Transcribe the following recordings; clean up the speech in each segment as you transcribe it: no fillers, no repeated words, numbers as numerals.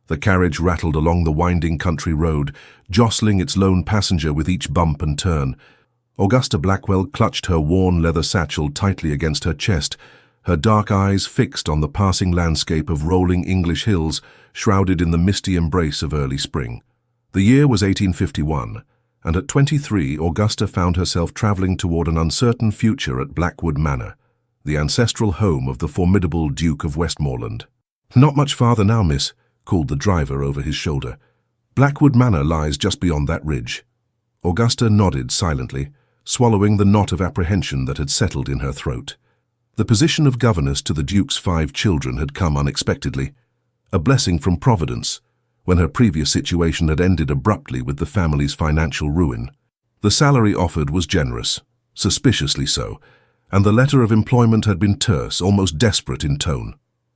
The carriage rattled along the winding country road, jostling its lone passenger with each bump and turn. Augusta Blackwell clutched her worn leather satchel tightly against her chest, her dark eyes fixed on the passing landscape of rolling English hills shrouded in the misty embrace of early spring. The year was 1851, and at 23 Augusta found herself travelling toward an uncertain future at Blackwood Manor, the ancestral home of the formidable Duke of Westmoreland. "Not much farther now, miss," called the driver over his shoulder. "Blackwood Manor lies just beyond that ridge." Augusta nodded silently, swallowing the knot of apprehension that had settled in her throat. The position of governess to the Duke's 5 children had come unexpectedly, a blessing from Providence, when her previous situation had ended abruptly with the family's financial ruin. The salary offered was generous, suspiciously so, and the letter of employment had been terse, almost desperate in tone.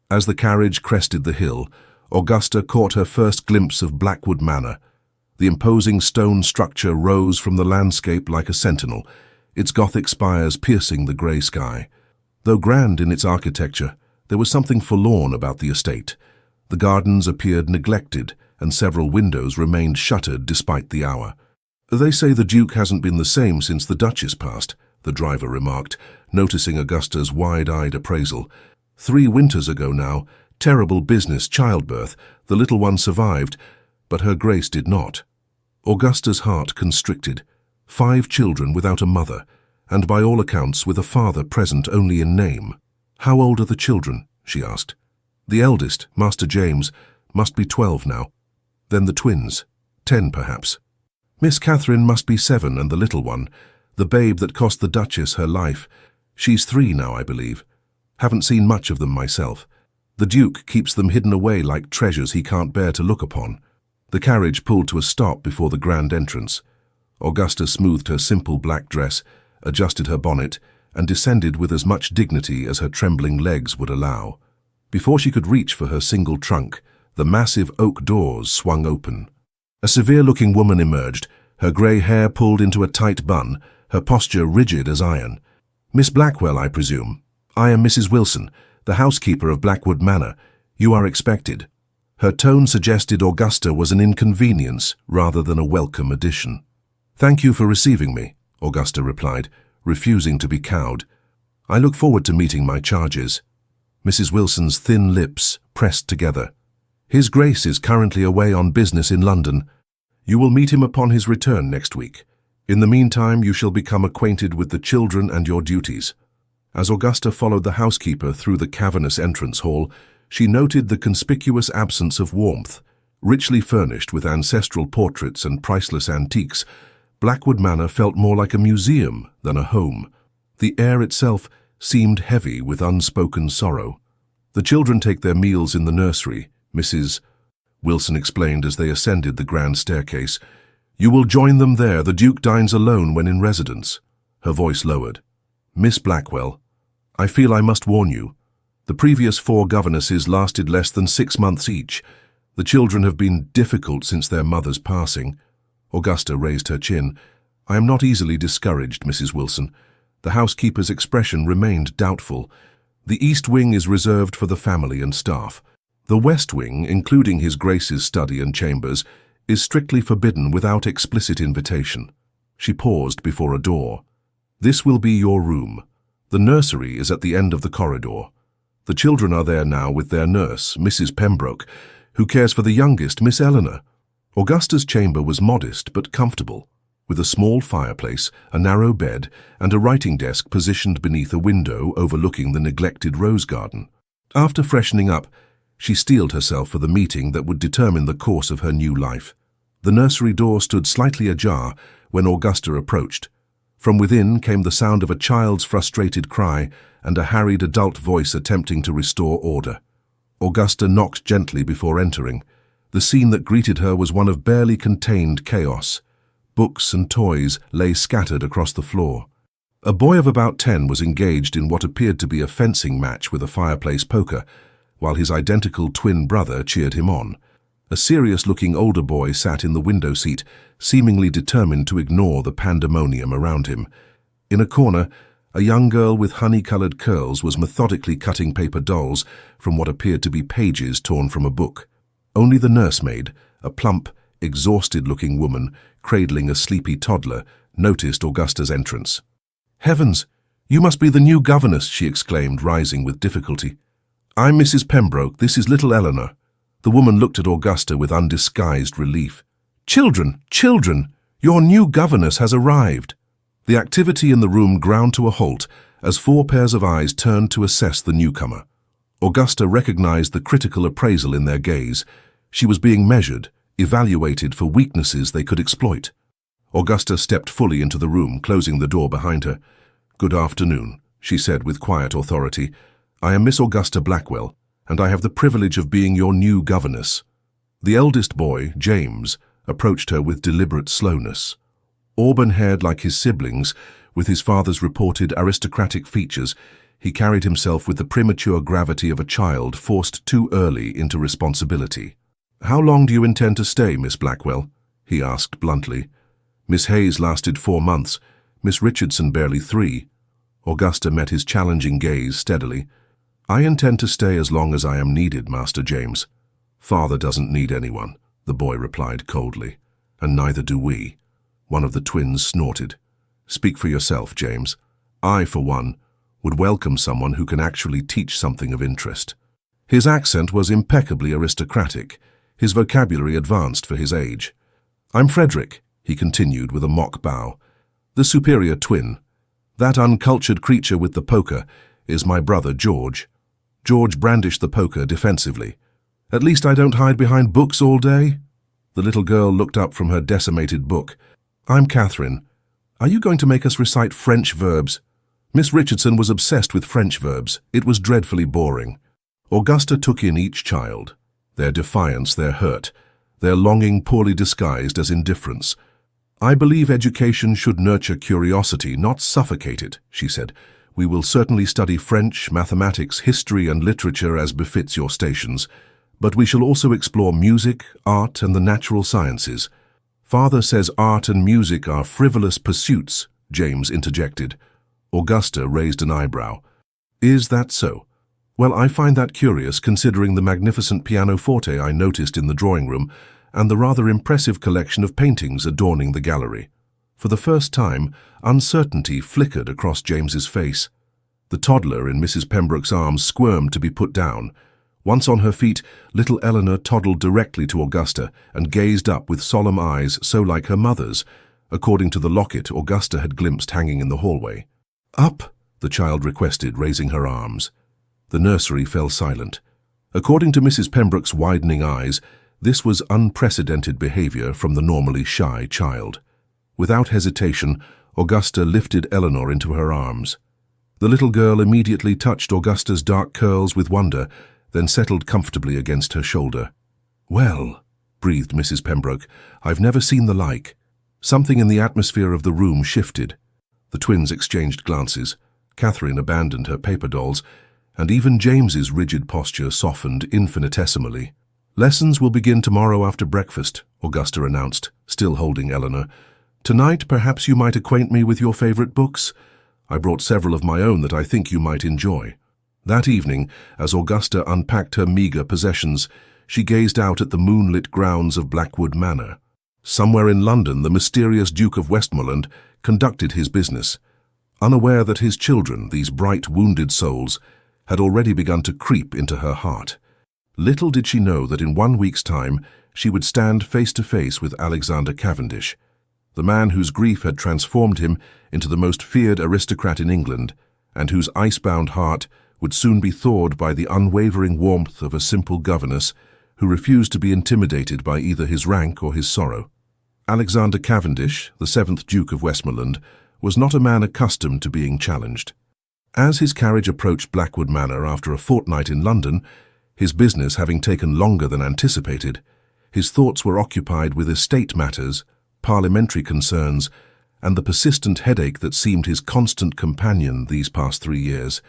As the carriage crested the hill, Augusta caught her first glimpse of Blackwood Manor. The imposing stone structure rose from the landscape like a sentinel, its Gothic spires piercing the grey sky. Though grand in its architecture, there was something forlorn about the estate. The gardens appeared neglected, and several windows remained shuttered despite the hour. "They say the Duke hasn't been the same since the Duchess passed," the driver remarked, noticing Augusta's wide-eyed appraisal. "3 winters ago now, terrible business, childbirth, the little one survived, but her Grace did not." Augusta's heart constricted. 5 children without a mother, and by all accounts with a father present only in name. "How old are the children?" she asked. "The eldest, Master James, must be 12 now. Then the twins, 10 perhaps. Miss Catherine must be 7, and the little one, the babe that cost the Duchess her life, she's 3 now, I believe. Haven't seen much of them myself. The Duke keeps them hidden away like treasures he can't bear to look upon." The carriage pulled to a stop before the grand entrance. Augusta smoothed her simple black dress, adjusted her bonnet, and descended with as much dignity as her trembling legs would allow. Before she could reach for her single trunk, the massive oak doors swung open. A severe-looking woman emerged, her grey hair pulled into a tight bun, her posture rigid as iron. "Miss Blackwell, I presume. I am Mrs. Wilson, the housekeeper of Blackwood Manor. You are expected." Her tone suggested Augusta was an inconvenience rather than a welcome addition. "Thank you for receiving me," Augusta replied, refusing to be cowed. "I look forward to meeting my charges." Mrs. Wilson's thin lips pressed together. "His Grace is currently away on business in London. You will meet him upon his return next week. In the meantime, you shall become acquainted with the children and your duties." As Augusta followed the housekeeper through the cavernous entrance hall, she noted the conspicuous absence of warmth. Richly furnished with ancestral portraits and priceless antiques, Blackwood Manor felt more like a museum than a home. The air itself seemed heavy with unspoken sorrow. "The children take their meals in the nursery, Mrs. Wilson explained as they ascended the grand staircase. "You will join them there. The Duke dines alone when in residence." Her voice lowered. "Miss Blackwell, I feel I must warn you. The previous 4 governesses lasted less than 6 months each. The children have been difficult since their mother's passing." Augusta raised her chin. "I am not easily discouraged, Mrs. Wilson." The housekeeper's expression remained doubtful. "The East Wing is reserved for the family and staff. The West Wing, including His Grace's study and chambers, is strictly forbidden without explicit invitation." She paused before a door. "This will be your room. The nursery is at the end of the corridor. The children are there now with their nurse, Mrs. Pembroke, who cares for the youngest, Miss Eleanor." Augusta's chamber was modest but comfortable, with a small fireplace, a narrow bed, and a writing desk positioned beneath a window overlooking the neglected rose garden. After freshening up, she steeled herself for the meeting that would determine the course of her new life. The nursery door stood slightly ajar when Augusta approached. From within came the sound of a child's frustrated cry and a harried adult voice attempting to restore order. Augusta knocked gently before entering. The scene that greeted her was one of barely contained chaos. Books and toys lay scattered across the floor. A boy of about 10 was engaged in what appeared to be a fencing match with a fireplace poker, while his identical twin brother cheered him on. A serious-looking older boy sat in the window seat, seemingly determined to ignore the pandemonium around him. In a corner, a young girl with honey-colored curls was methodically cutting paper dolls from what appeared to be pages torn from a book. Only the nursemaid, a plump, exhausted-looking woman cradling a sleepy toddler, noticed Augusta's entrance. "Heavens! You must be the new governess," she exclaimed, rising with difficulty. "I'm Mrs. Pembroke. This is little Eleanor." The woman looked at Augusta with undisguised relief. "Children, children! Your new governess has arrived." The activity in the room ground to a halt as 4 pairs of eyes turned to assess the newcomer. Augusta recognized the critical appraisal in their gaze. She was being measured, evaluated for weaknesses they could exploit. Augusta stepped fully into the room, closing the door behind her. "Good afternoon," she said with quiet authority. "I am Miss Augusta Blackwell, and I have the privilege of being your new governess." The eldest boy, James, approached her with deliberate slowness. Auburn-haired like his siblings, with his father's reported aristocratic features, he carried himself with the premature gravity of a child forced too early into responsibility. "How long do you intend to stay, Miss Blackwell?" he asked bluntly. "Miss Hayes lasted 4 months, Miss Richardson barely 3. Augusta met his challenging gaze steadily. "I intend to stay as long as I am needed, Master James." "Father doesn't need anyone," the boy replied coldly. "And neither do we." One of the twins snorted. "Speak for yourself, James. I, for one, would welcome someone who can actually teach something of interest." His accent was impeccably aristocratic, his vocabulary advanced for his age. "I'm Frederick," he continued with a mock bow. "The superior twin. That uncultured creature with the poker is my brother George." George brandished the poker defensively. "At least I don't hide behind books all day." The little girl looked up from her decimated book. "I'm Catherine. Are you going to make us recite French verbs?" Miss Richardson was obsessed with French verbs. It was dreadfully boring. Augusta took in each child, their defiance, their hurt, their longing poorly disguised as indifference. "I believe education should nurture curiosity, not suffocate it," she said. "We will certainly study French, mathematics, history, and literature as befits your stations, but we shall also explore music, art, and the natural sciences." "Father says art and music are frivolous pursuits," James interjected. Augusta raised an eyebrow. "Is that so? Well, I find that curious, considering the magnificent pianoforte I noticed in the drawing room and the rather impressive collection of paintings adorning the gallery." For the first time, uncertainty flickered across James's face. The toddler in Mrs. Pembroke's arms squirmed to be put down. Once on her feet, little Eleanor toddled directly to Augusta and gazed up with solemn eyes so like her mother's, according to the locket Augusta had glimpsed hanging in the hallway. "Up," the child requested, raising her arms. The nursery fell silent. According to Mrs. Pembroke's widening eyes, this was unprecedented behavior from the normally shy child. Without hesitation, Augusta lifted Eleanor into her arms. The little girl immediately touched Augusta's dark curls with wonder, then settled comfortably against her shoulder. "Well," breathed Mrs. Pembroke, "I've never seen the like." Something in the atmosphere of the room shifted. The twins exchanged glances. Catherine abandoned her paper dolls, and even James's rigid posture softened infinitesimally. "Lessons will begin tomorrow after breakfast," Augusta announced, still holding Eleanor. "Tonight, perhaps you might acquaint me with your favorite books. I brought several of my own that I think you might enjoy." That evening, as Augusta unpacked her meager possessions, she gazed out at the moonlit grounds of Blackwood Manor. Somewhere in London, the mysterious Duke of Westmoreland conducted his business, unaware that his children, these bright, wounded souls, had already begun to creep into her heart. Little did she know that in 1 week's time she would stand face to face with Alexander Cavendish, the man whose grief had transformed him into the most feared aristocrat in England, and whose icebound heart would soon be thawed by the unwavering warmth of a simple governess who refused to be intimidated by either his rank or his sorrow. Alexander Cavendish, the 7th Duke of Westmoreland, was not a man accustomed to being challenged. As his carriage approached Blackwood Manor after a fortnight in London, his business having taken longer than anticipated, his thoughts were occupied with estate matters, parliamentary concerns, and the persistent headache that seemed his constant companion these past 3 years.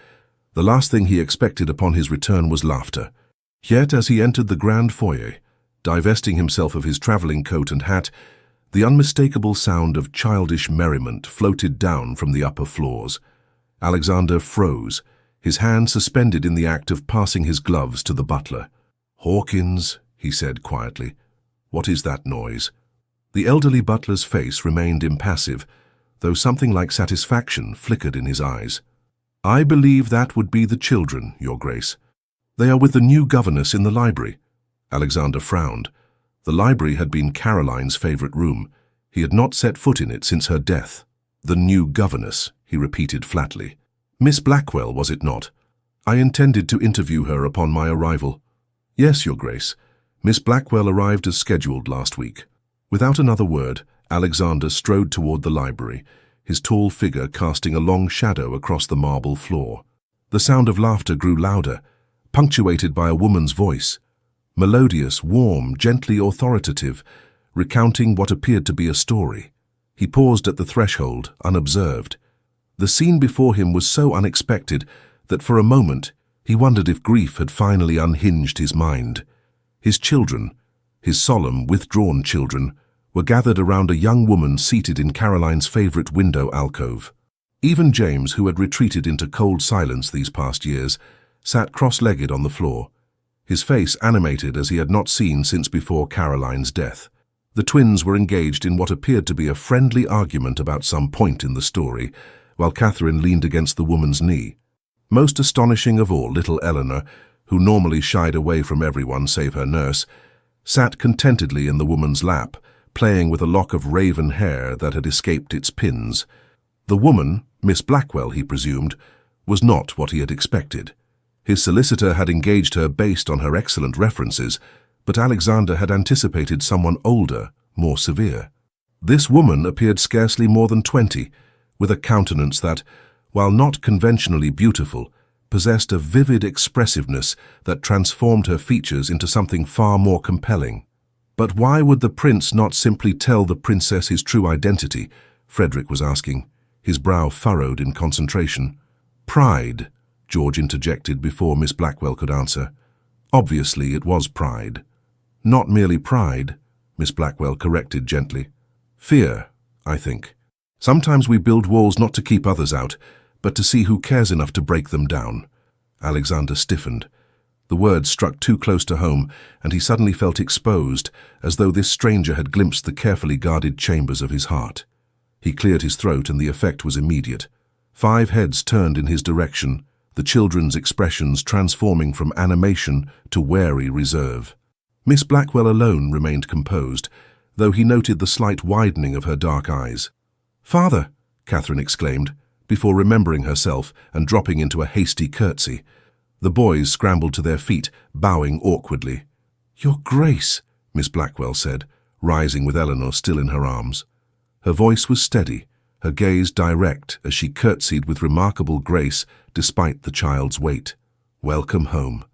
The last thing he expected upon his return was laughter. Yet as he entered the grand foyer, divesting himself of his travelling coat and hat, the unmistakable sound of childish merriment floated down from the upper floors. Alexander froze, his hand suspended in the act of passing his gloves to the butler. "Hawkins," he said quietly. "What is that noise?" The elderly butler's face remained impassive, though something like satisfaction flickered in his eyes. "I believe that would be the children, Your Grace. They are with the new governess in the library." Alexander frowned. The library had been Caroline's favorite room. He had not set foot in it since her death. "The new governess," he repeated flatly. "Miss Blackwell, was it not? I intended to interview her upon my arrival." "Yes, Your Grace. Miss Blackwell arrived as scheduled last week." Without another word, Alexander strode toward the library, his tall figure casting a long shadow across the marble floor. The sound of laughter grew louder, punctuated by a woman's voice, melodious, warm, gently authoritative, recounting what appeared to be a story. He paused at the threshold, unobserved. The scene before him was so unexpected that for a moment he wondered if grief had finally unhinged his mind. His children, his solemn, withdrawn children, were gathered around a young woman seated in Caroline's favorite window alcove. Even James, who had retreated into cold silence these past years, sat cross-legged on the floor, his face animated as he had not seen since before Caroline's death. The twins were engaged in what appeared to be a friendly argument about some point in the story, while Catherine leaned against the woman's knee. Most astonishing of all, little Eleanor, who normally shied away from everyone save her nurse, sat contentedly in the woman's lap, playing with a lock of raven hair that had escaped its pins. The woman, Miss Blackwell, he presumed, was not what he had expected. His solicitor had engaged her based on her excellent references, but Alexander had anticipated someone older, more severe. This woman appeared scarcely more than 20, with a countenance that, while not conventionally beautiful, possessed a vivid expressiveness that transformed her features into something far more compelling. But why would the prince not simply tell the princess his true identity? Frederick was asking, his brow furrowed in concentration. "Pride," George interjected before Miss Blackwell could answer. "Obviously it was pride." "Not merely pride," Miss Blackwell corrected gently. "Fear, I think. Sometimes we build walls not to keep others out, but to see who cares enough to break them down." Alexander stiffened. The words struck too close to home, and he suddenly felt exposed, as though this stranger had glimpsed the carefully guarded chambers of his heart. He cleared his throat, and the effect was immediate. 5 heads turned in his direction, the children's expressions transforming from animation to wary reserve. Miss Blackwell alone remained composed, though he noted the slight widening of her dark eyes. "Father!" Catherine exclaimed, before remembering herself and dropping into a hasty curtsy. The boys scrambled to their feet, bowing awkwardly. "Your Grace," Miss Blackwell said, rising with Eleanor still in her arms. Her voice was steady, her gaze direct as she curtsied with remarkable grace despite the child's weight. "Welcome home.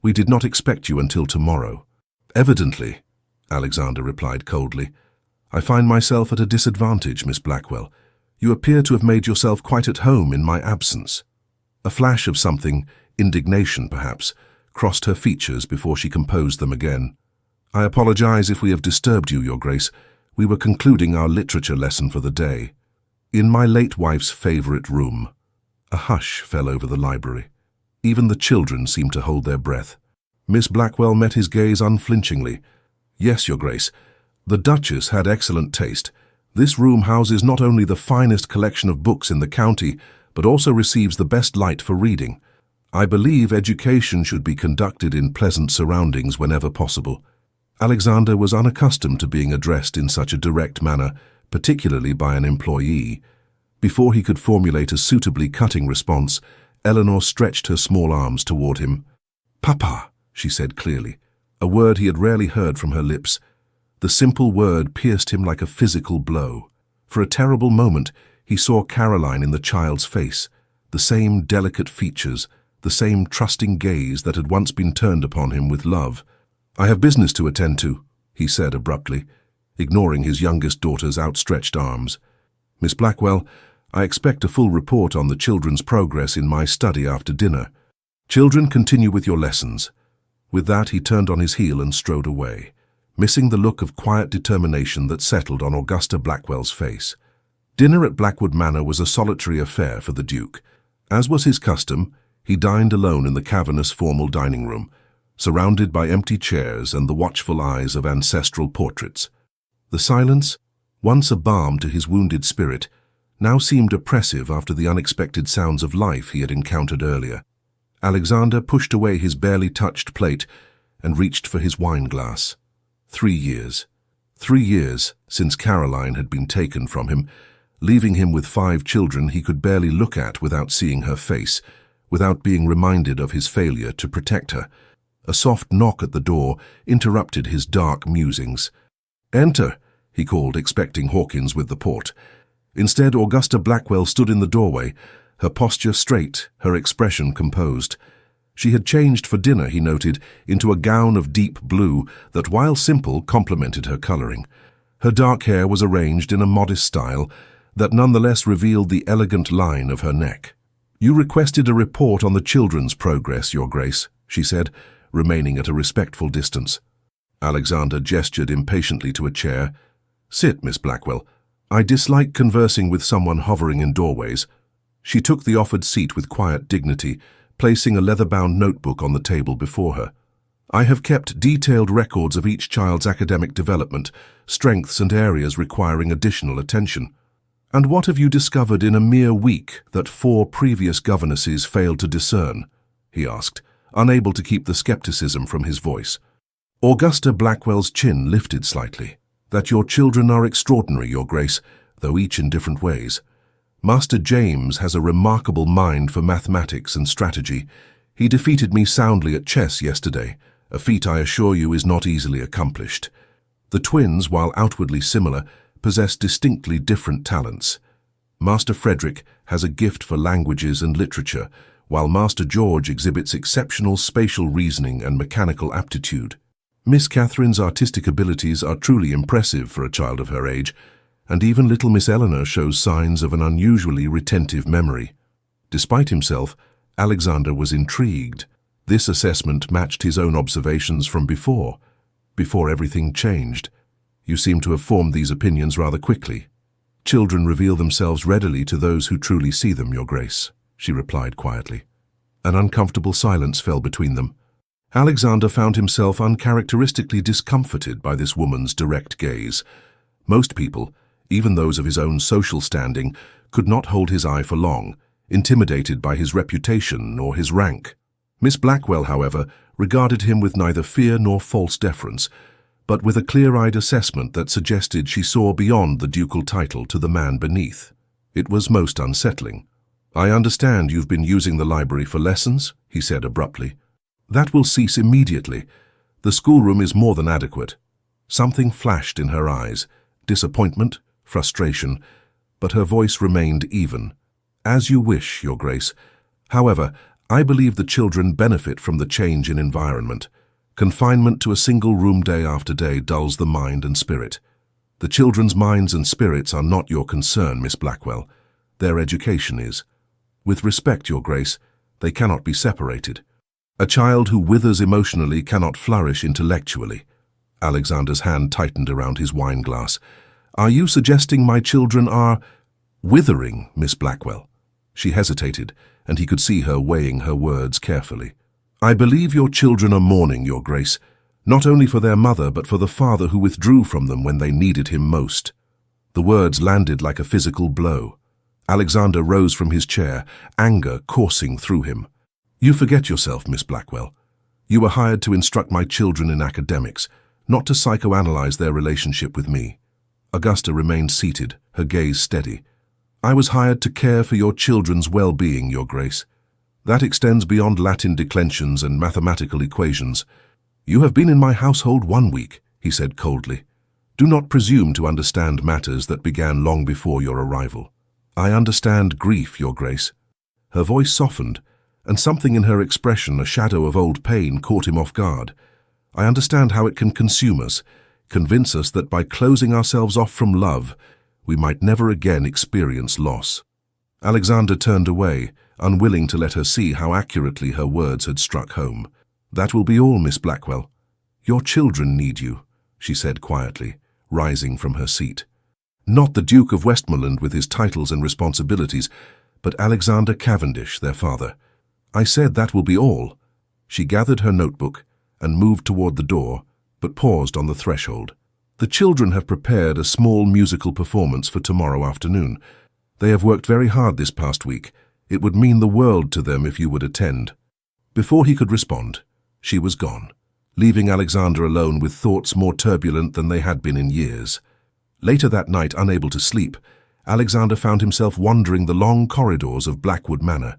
We did not expect you until tomorrow." "Evidently," Alexander replied coldly. "I find myself at a disadvantage, Miss Blackwell. You appear to have made yourself quite at home in my absence." A flash of something, indignation perhaps, crossed her features before she composed them again. "I apologize if we have disturbed you, Your Grace. We were concluding our literature lesson for the day. In my late wife's favorite room." A hush fell over the library. Even the children seemed to hold their breath. Miss Blackwell met his gaze unflinchingly. "Yes, Your Grace. The Duchess had excellent taste. This room houses not only the finest collection of books in the county, but also receives the best light for reading. I believe education should be conducted in pleasant surroundings whenever possible." Alexander was unaccustomed to being addressed in such a direct manner, particularly by an employee. Before he could formulate a suitably cutting response, Eleanor stretched her small arms toward him. "Papa," she said clearly, a word he had rarely heard from her lips. The simple word pierced him like a physical blow. For a terrible moment, he saw Caroline in the child's face, the same delicate features, the same trusting gaze that had once been turned upon him with love. "I have business to attend to," he said abruptly, ignoring his youngest daughter's outstretched arms. "Miss Blackwell, I expect a full report on the children's progress in my study after dinner. Children, continue with your lessons." With that, he turned on his heel and strode away, missing the look of quiet determination that settled on Augusta Blackwell's face. Dinner at Blackwood Manor was a solitary affair for the Duke. As was his custom, he dined alone in the cavernous formal dining room, surrounded by empty chairs and the watchful eyes of ancestral portraits. The silence, once a balm to his wounded spirit, now seemed oppressive after the unexpected sounds of life he had encountered earlier. Alexander pushed away his barely touched plate and reached for his wine glass. 3 years. 3 years since Caroline had been taken from him, leaving him with 5 children he could barely look at without seeing her face, without being reminded of his failure to protect her. A soft knock at the door interrupted his dark musings. "Enter," he called, expecting Hawkins with the port. Instead, Augusta Blackwell stood in the doorway, her posture straight, her expression composed. She had changed for dinner, he noted, into a gown of deep blue that, while simple, complemented her coloring. Her dark hair was arranged in a modest style that nonetheless revealed the elegant line of her neck. "You requested a report on the children's progress, Your Grace," she said, remaining at a respectful distance. Alexander gestured impatiently to a chair. "Sit, Miss Blackwell. I dislike conversing with someone hovering in doorways." She took the offered seat with quiet dignity, placing a leather-bound notebook on the table before her. "I have kept detailed records of each child's academic development, strengths and areas requiring additional attention." "And what have you discovered in a mere week that 4 previous governesses failed to discern?" he asked, unable to keep the skepticism from his voice. Augusta Blackwell's chin lifted slightly. "That your children are extraordinary, Your Grace, though each in different ways. Master James has a remarkable mind for mathematics and strategy. He defeated me soundly at chess yesterday, a feat I assure you is not easily accomplished. The twins, while outwardly similar, possess distinctly different talents. Master Frederick has a gift for languages and literature, while Master George exhibits exceptional spatial reasoning and mechanical aptitude. Miss Catherine's artistic abilities are truly impressive for a child of her age, and even little Miss Eleanor shows signs of an unusually retentive memory." Despite himself, Alexander was intrigued. This assessment matched his own observations from before everything changed. "You seem to have formed these opinions rather quickly." "Children reveal themselves readily to those who truly see them, Your Grace," she replied quietly. An uncomfortable silence fell between them. Alexander found himself uncharacteristically discomforted by this woman's direct gaze. Most people, even those of his own social standing, could not hold his eye for long, intimidated by his reputation or his rank. Miss Blackwell, however, regarded him with neither fear nor false deference, but with a clear-eyed assessment that suggested she saw beyond the ducal title to the man beneath. It was most unsettling. "I understand you've been using the library for lessons," he said abruptly. "That will cease immediately. The schoolroom is more than adequate." Something flashed in her eyes, disappointment, frustration, but her voice remained even. "As you wish, Your Grace. However, I believe the children benefit from the change in environment. Confinement to a single room day after day dulls the mind and spirit. The children's minds and spirits are not your concern, Miss Blackwell. Their education is. With respect, Your Grace, they cannot be separated. A child who withers emotionally cannot flourish intellectually." Alexander's hand tightened around his wine glass. "Are you suggesting my children are withering, Miss Blackwell?" She hesitated, and he could see her weighing her words carefully. "I believe your children are mourning, Your Grace, not only for their mother but for the father who withdrew from them when they needed him most." The words landed like a physical blow. Alexander rose from his chair, anger coursing through him. "You forget yourself, Miss Blackwell. You were hired to instruct my children in academics, not to psychoanalyze their relationship with me." Augusta remained seated, her gaze steady. "I was hired to care for your children's well-being, Your Grace. That extends beyond Latin declensions and mathematical equations. You have been in my household 1 week," he said coldly. "Do not presume to understand matters that began long before your arrival." "I understand grief, Your Grace." Her voice softened, and something in her expression, a shadow of old pain, caught him off guard. "I understand how it can consume us, convince us that by closing ourselves off from love, we might never again experience loss." Alexander turned away, unwilling to let her see how accurately her words had struck home. "That will be all, Miss Blackwell. Your children need you," she said quietly, rising from her seat. "Not the Duke of Westmoreland with his titles and responsibilities, but Alexander Cavendish, their father. I said that will be all." She gathered her notebook, and moved toward the door, but paused on the threshold. The children have prepared a small musical performance for tomorrow afternoon. They have worked very hard this past week. It would mean the world to them if you would attend. Before he could respond, she was gone, leaving Alexander alone with thoughts more turbulent than they had been in years. Later that night, unable to sleep, Alexander found himself wandering the long corridors of Blackwood Manor.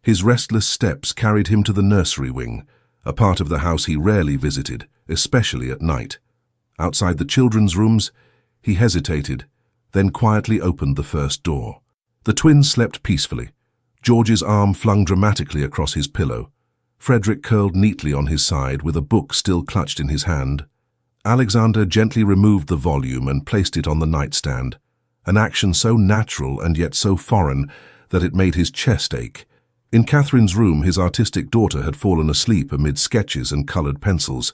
His restless steps carried him to the nursery wing, a part of the house he rarely visited, especially at night. Outside the children's rooms, he hesitated, then quietly opened the first door. The twins slept peacefully, George's arm flung dramatically across his pillow. Frederick curled neatly on his side with a book still clutched in his hand. Alexander gently removed the volume and placed it on the nightstand, an action so natural and yet so foreign that it made his chest ache. In Catherine's room, his artistic daughter had fallen asleep amid sketches and colored pencils.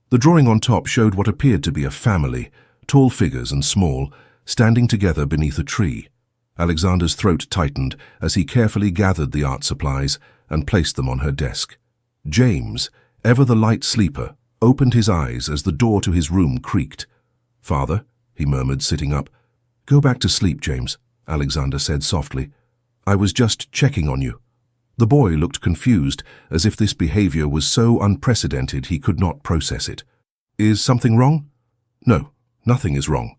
The drawing on top showed what appeared to be a family, tall figures and small, standing together beneath a tree. Alexander's throat tightened as he carefully gathered the art supplies and placed them on her desk. James, ever the light sleeper, opened his eyes as the door to his room creaked. "Father," he murmured, sitting up. "Go back to sleep, James," Alexander said softly. "I was just checking on you." The boy looked confused, as if this behavior was so unprecedented he could not process it. "Is something wrong?" "No, nothing is wrong."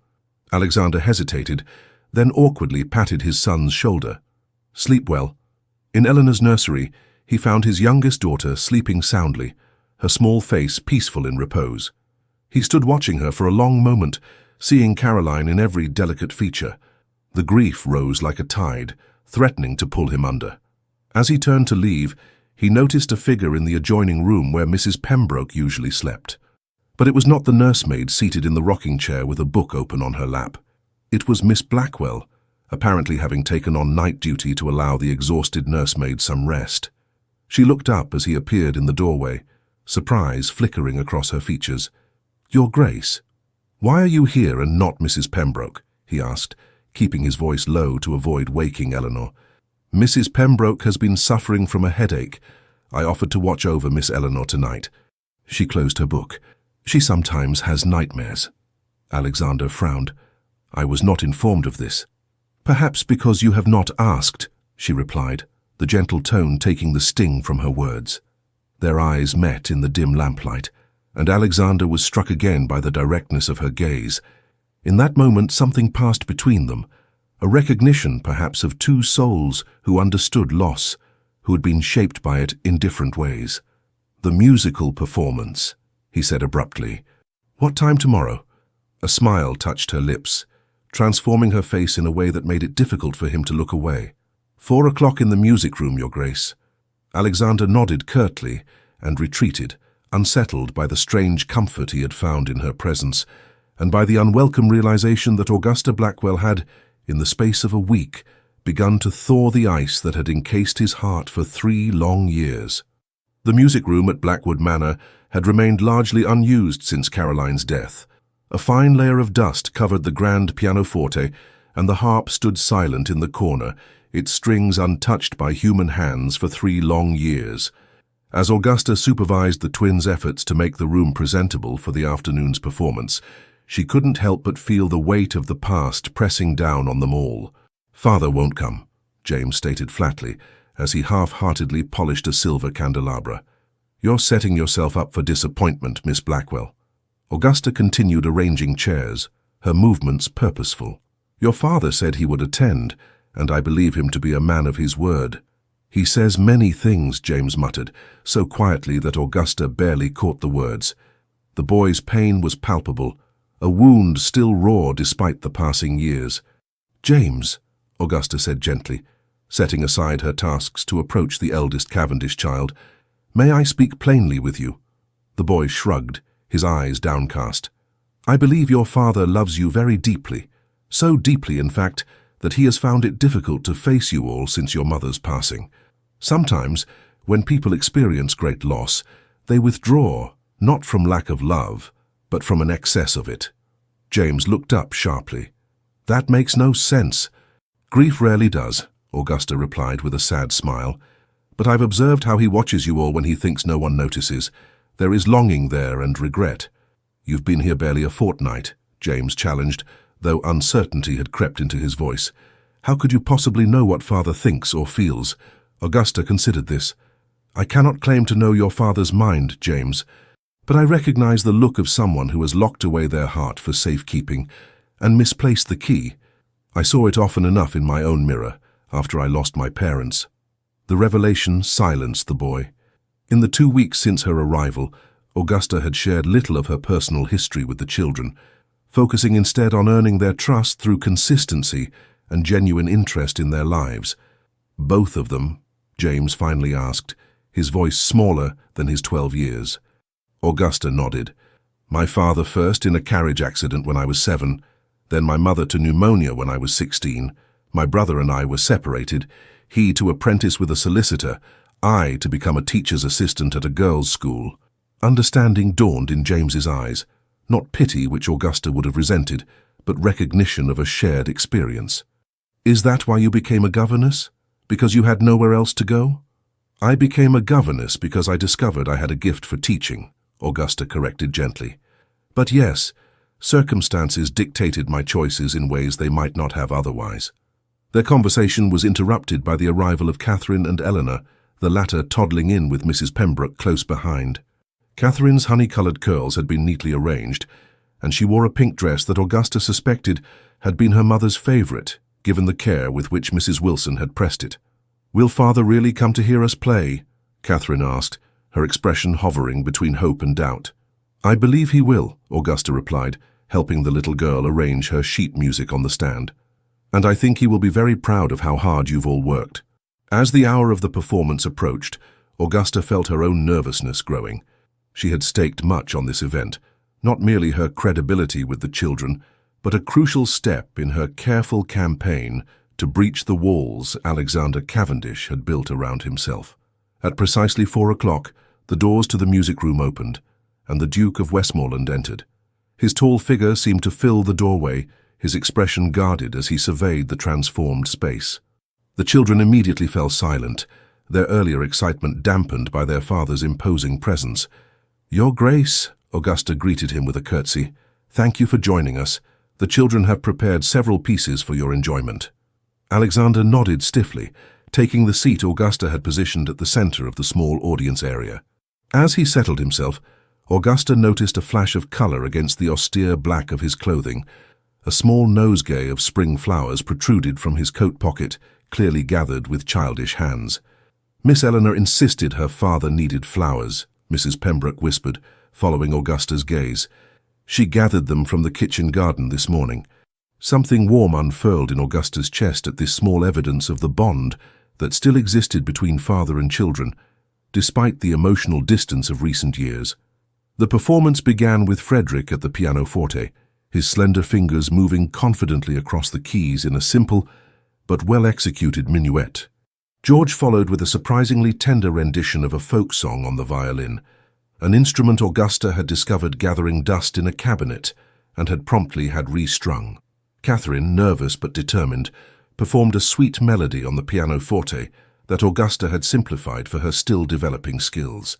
Alexander hesitated, then awkwardly patted his son's shoulder. "Sleep well." In Eleanor's nursery, he found his youngest daughter sleeping soundly, her small face peaceful in repose. He stood watching her for a long moment, seeing Caroline in every delicate feature. The grief rose like a tide, threatening to pull him under. As he turned to leave, he noticed a figure in the adjoining room where Mrs. Pembroke usually slept. But it was not the nursemaid seated in the rocking chair with a book open on her lap. It was Miss Blackwell, apparently having taken on night duty to allow the exhausted nursemaid some rest. She looked up as he appeared in the doorway, surprise flickering across her features. "Your Grace, why are you here and not Mrs. Pembroke?" he asked, keeping his voice low to avoid waking Eleanor. "Mrs. Pembroke has been suffering from a headache. I offered to watch over Miss Eleanor tonight." She closed her book. "She sometimes has nightmares." Alexander frowned. "I was not informed of this." "Perhaps because you have not asked," she replied, the gentle tone taking the sting from her words. Their eyes met in the dim lamplight, and Alexander was struck again by the directness of her gaze. In that moment something passed between them, a recognition perhaps of two souls who understood loss, who had been shaped by it in different ways. "The musical performance," he said abruptly. "What time tomorrow?" A smile touched her lips, transforming her face in a way that made it difficult for him to look away. 4 o'clock in the music room, Your Grace." Alexander nodded curtly and retreated, unsettled by the strange comfort he had found in her presence, and by the unwelcome realization that Augusta Blackwell had, in the space of a week, begun to thaw the ice that had encased his heart for 3 long years. The music room at Blackwood Manor had remained largely unused since Caroline's death. A fine layer of dust covered the grand pianoforte, and the harp stood silent in the corner, its strings untouched by human hands for 3 long years. As Augusta supervised the twins' efforts to make the room presentable for the afternoon's performance, she couldn't help but feel the weight of the past pressing down on them all. "Father won't come," James stated flatly, as he half-heartedly polished a silver candelabra. "You're setting yourself up for disappointment, Miss Blackwell." Augusta continued arranging chairs, her movements purposeful. "Your father said he would attend, and I believe him to be a man of his word." "He says many things," James muttered, so quietly that Augusta barely caught the words. The boy's pain was palpable, a wound still raw despite the passing years. "James," Augusta said gently, setting aside her tasks to approach the eldest Cavendish child, "may I speak plainly with you?" The boy shrugged, his eyes downcast. "I believe your father loves you very deeply, so deeply, in fact, that he has found it difficult to face you all since your mother's passing. Sometimes, when people experience great loss, they withdraw, not from lack of love, but from an excess of it." James looked up sharply. "That makes no sense." "Grief rarely does," Augusta replied with a sad smile. "But I've observed how he watches you all when he thinks no one notices. There is longing there and regret. You've been here barely a fortnight, James challenged, though uncertainty had crept into his voice. How could you possibly know what father thinks or feels? Augusta considered this. I cannot claim to know your father's mind, James, but I recognize the look of someone who has locked away their heart for safekeeping and misplaced the key. I saw it often enough in my own mirror after I lost my parents. The revelation silenced the boy. In the 2 weeks since her arrival, Augusta had shared little of her personal history with the children, focusing instead on earning their trust through consistency and genuine interest in their lives. Both of them, James finally asked, his voice smaller than his 12 years. Augusta nodded. My father first in a carriage accident when I was 7, then my mother to pneumonia when I was 16. My brother and I were separated, he to apprentice with a solicitor, I to become a teacher's assistant at a girls' school. Understanding dawned in James's eyes, not pity which Augusta would have resented, but recognition of a shared experience. Is that why you became a governess? Because you had nowhere else to go? I became a governess because I discovered I had a gift for teaching, Augusta corrected gently. But yes, circumstances dictated my choices in ways they might not have otherwise. Their conversation was interrupted by the arrival of Catherine and Eleanor, the latter toddling in with Mrs. Pembroke close behind. Catherine's honey-coloured curls had been neatly arranged, and she wore a pink dress that Augusta suspected had been her mother's favourite, given the care with which Mrs. Wilson had pressed it. Will father really come to hear us play? Catherine asked, her expression hovering between hope and doubt. I believe he will, Augusta replied, helping the little girl arrange her sheet music on the stand. And I think he will be very proud of how hard you've all worked. As the hour of the performance approached, Augusta felt her own nervousness growing. She had staked much on this event, not merely her credibility with the children, but a crucial step in her careful campaign to breach the walls Alexander Cavendish had built around himself. At precisely 4 o'clock, the doors to the music room opened, and the Duke of Westmoreland entered. His tall figure seemed to fill the doorway, his expression guarded as he surveyed the transformed space. The children immediately fell silent, their earlier excitement dampened by their father's imposing presence. Your Grace, Augusta greeted him with a curtsy. Thank you for joining us. The children have prepared several pieces for your enjoyment. Alexander nodded stiffly, taking the seat Augusta had positioned at the center of the small audience area. As he settled himself, Augusta noticed a flash of color against the austere black of his clothing. A small nosegay of spring flowers protruded from his coat pocket, clearly gathered with childish hands. Miss Eleanor insisted her father needed flowers, Mrs. Pembroke whispered, following Augusta's gaze. She gathered them from the kitchen garden this morning. Something warm unfurled in Augusta's chest at this small evidence of the bond that still existed between father and children, despite the emotional distance of recent years. The performance began with Frederick at the pianoforte, his slender fingers moving confidently across the keys in a simple but well-executed minuet. George followed with a surprisingly tender rendition of a folk song on the violin, an instrument Augusta had discovered gathering dust in a cabinet and had promptly had restrung. Catherine, nervous but determined, performed a sweet melody on the pianoforte that Augusta had simplified for her still developing skills.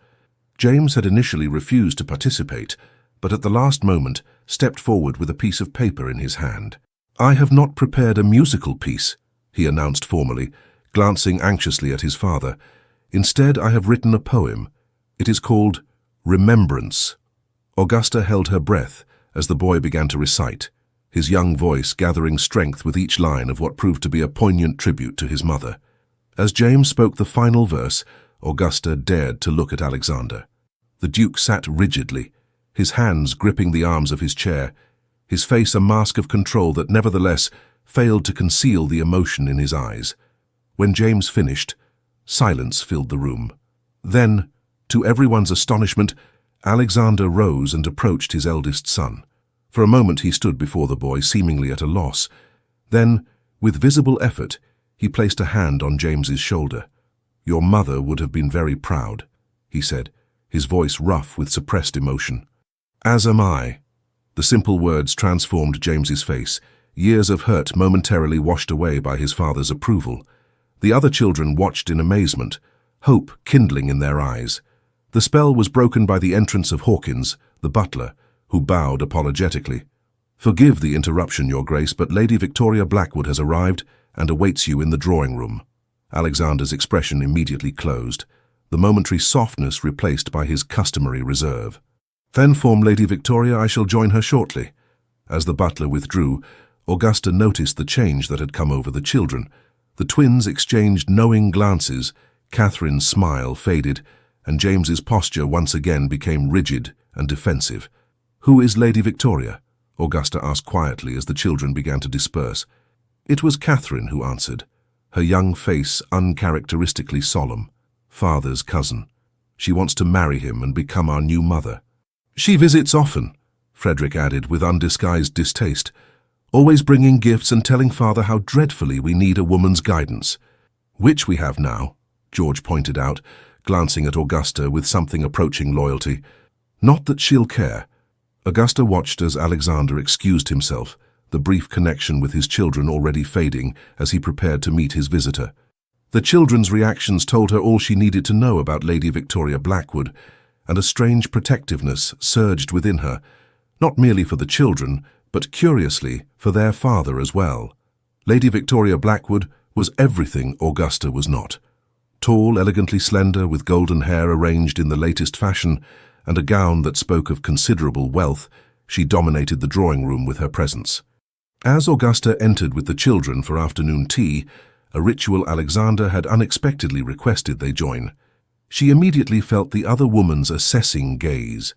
James had initially refused to participate, but at the last moment stepped forward with a piece of paper in his hand. I have not prepared a musical piece, he announced formally, glancing anxiously at his father. Instead, I have written a poem. It is called Remembrance. Augusta held her breath as the boy began to recite, his young voice gathering strength with each line of what proved to be a poignant tribute to his mother. As James spoke the final verse, Augusta dared to look at Alexander. The Duke sat rigidly, his hands gripping the arms of his chair, his face a mask of control that nevertheless failed to conceal the emotion in his eyes. When James finished, silence filled the room. Then, to everyone's astonishment, Alexander rose and approached his eldest son. For a moment he stood before the boy, seemingly at a loss. Then, with visible effort, he placed a hand on James's shoulder. Your mother would have been very proud, he said, his voice rough with suppressed emotion. As am I. The simple words transformed James's face, years of hurt momentarily washed away by his father's approval. The other children watched in amazement, hope kindling in their eyes. The spell was broken by the entrance of Hawkins, the butler, who bowed apologetically. "Forgive the interruption, Your Grace, but Lady Victoria Blackwood has arrived and awaits you in the drawing room." Alexander's expression immediately closed, the momentary softness replaced by his customary reserve. "Then, form Lady Victoria, I shall join her shortly." As the butler withdrew, Augusta noticed the change that had come over the children. The twins exchanged knowing glances, Catherine's smile faded, and James's posture once again became rigid and defensive. "Who is Lady Victoria?" Augusta asked quietly as the children began to disperse. It was Catherine who answered, her young face uncharacteristically solemn. "Father's cousin. She wants to marry him and become our new mother." "She visits often," Frederick added with undisguised distaste, "always bringing gifts and telling father how dreadfully we need a woman's guidance." "Which we have now," George pointed out, glancing at Augusta with something approaching loyalty. "Not that she'll care." Augusta watched as Alexander excused himself, the brief connection with his children already fading as he prepared to meet his visitor. The children's reactions told her all she needed to know about Lady Victoria Blackwood, and a strange protectiveness surged within her, not merely for the children, but curiously for their father as well. Lady Victoria Blackwood was everything Augusta was not. Tall, elegantly slender, with golden hair arranged in the latest fashion, and a gown that spoke of considerable wealth, she dominated the drawing room with her presence. As Augusta entered with the children for afternoon tea, a ritual Alexander had unexpectedly requested they join. She immediately felt the other woman's assessing gaze.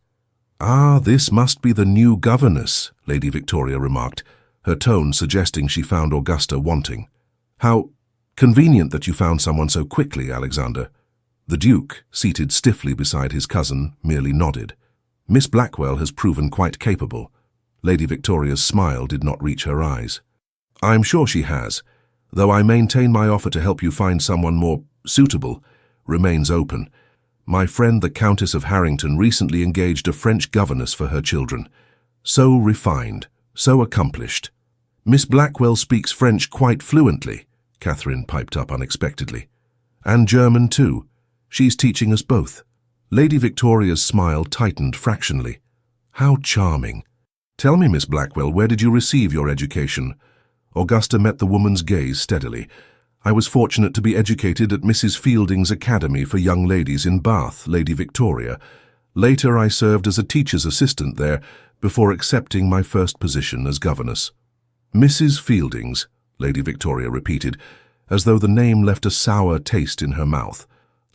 "Ah, this must be the new governess," Lady Victoria remarked, her tone suggesting she found Augusta wanting. "How convenient that you found someone so quickly, Alexander." The Duke, seated stiffly beside his cousin, merely nodded. "Miss Blackwell has proven quite capable." Lady Victoria's smile did not reach her eyes. "I'm sure she has, though I maintain my offer to help you find someone more suitable remains open. My friend the Countess of Harrington recently engaged a French governess for her children. So refined, so accomplished." "Miss Blackwell speaks French quite fluently," Catherine piped up unexpectedly. "And German too. She's teaching us both." Lady Victoria's smile tightened fractionally. "How charming. Tell me, Miss Blackwell, where did you receive your education?" Augusta met the woman's gaze steadily. "I was fortunate to be educated at Mrs. Fielding's Academy for Young Ladies in Bath, Lady Victoria. Later I served as a teacher's assistant there before accepting my first position as governess." "Mrs. Fielding's," Lady Victoria repeated, as though the name left a sour taste in her mouth.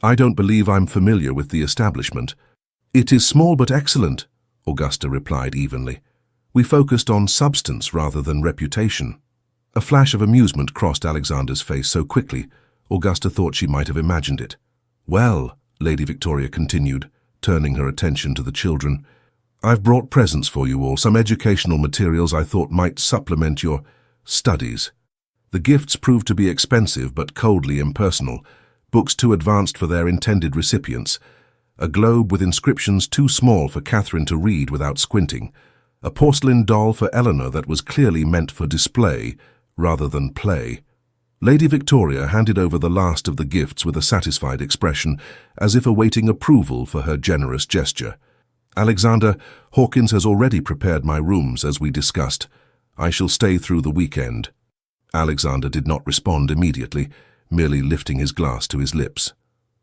"I don't believe I'm familiar with the establishment." "It is small but excellent," Augusta replied evenly. "We focused on substance rather than reputation." A flash of amusement crossed Alexander's face so quickly, Augusta thought she might have imagined it. "Well," Lady Victoria continued, turning her attention to the children, "I've brought presents for you all, some educational materials I thought might supplement your studies." The gifts proved to be expensive but coldly impersonal, books too advanced for their intended recipients, a globe with inscriptions too small for Catherine to read without squinting, a porcelain doll for Eleanor that was clearly meant for display rather than play. Lady Victoria handed over the last of the gifts with a satisfied expression, as if awaiting approval for her generous gesture. "Alexander, Hawkins has already prepared my rooms, as we discussed. I shall stay through the weekend." Alexander did not respond immediately, merely lifting his glass to his lips.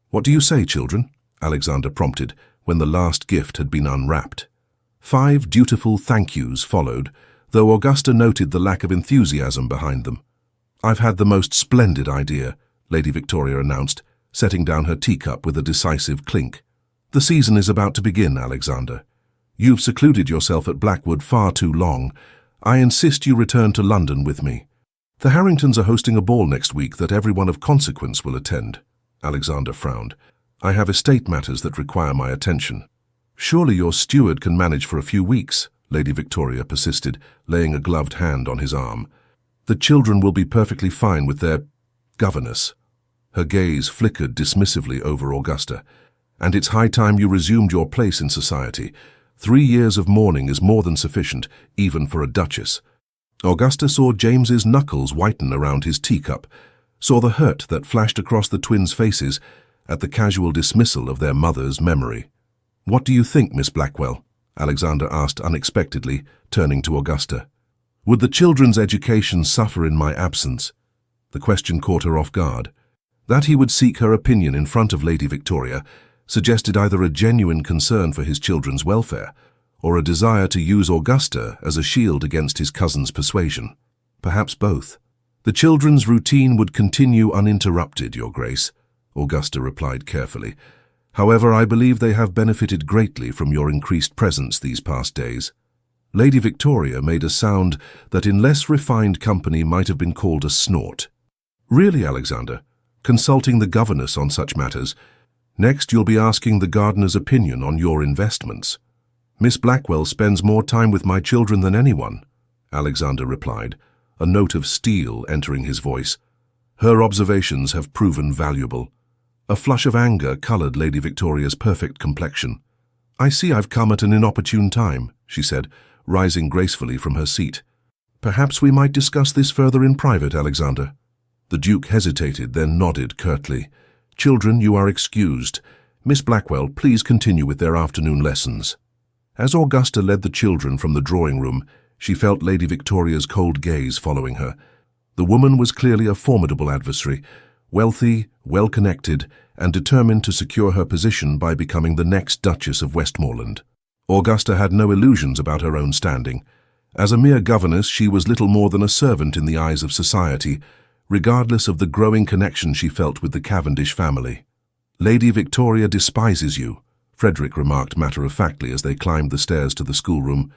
"What do you say, children?" Alexander prompted, when the last gift had been unwrapped. 5 dutiful thank yous followed, though Augusta noted the lack of enthusiasm behind them. "I've had the most splendid idea," Lady Victoria announced, setting down her teacup with a decisive clink. "The season is about to begin, Alexander. You've secluded yourself at Blackwood far too long. I insist you return to London with me. The Harringtons are hosting a ball next week that everyone of consequence will attend." Alexander frowned. "I have estate matters that require my attention." "Surely your steward can manage for a few weeks," Lady Victoria persisted, laying a gloved hand on his arm. "The children will be perfectly fine with their governess." Her gaze flickered dismissively over Augusta. "And it's high time you resumed your place in society. 3 years of mourning is more than sufficient, even for a duchess." Augusta saw James's knuckles whiten around his teacup, saw the hurt that flashed across the twins' faces, at the casual dismissal of their mother's memory. "What do you think, Miss Blackwell?" Alexander asked unexpectedly, turning to Augusta. "Would the children's education suffer in my absence?" The question caught her off guard. That he would seek her opinion in front of Lady Victoria suggested either a genuine concern for his children's welfare or a desire to use Augusta as a shield against his cousin's persuasion. Perhaps both. "The children's routine would continue uninterrupted, Your Grace," Augusta replied carefully. "However, I believe they have benefited greatly from your increased presence these past days." Lady Victoria made a sound that in less refined company might have been called a snort. "Really, Alexander? Consulting the governess on such matters? Next, you'll be asking the gardener's opinion on your investments." "Miss Blackwell spends more time with my children than anyone," Alexander replied, a note of steel entering his voice. "Her observations have proven valuable." A flush of anger colored Lady Victoria's perfect complexion. "I see I've come at an inopportune time," she said, rising gracefully from her seat. "Perhaps we might discuss this further in private, Alexander." The Duke hesitated, then nodded curtly. "Children, you are excused. Miss Blackwell, please continue with their afternoon lessons." As Augusta led the children from the drawing room, she felt Lady Victoria's cold gaze following her. The woman was clearly a formidable adversary, wealthy, well-connected, and determined to secure her position by becoming the next Duchess of Westmoreland. Augusta had no illusions about her own standing. As a mere governess, she was little more than a servant in the eyes of society, regardless of the growing connection she felt with the Cavendish family. "Lady Victoria despises you," Frederick remarked matter-of-factly as they climbed the stairs to the schoolroom.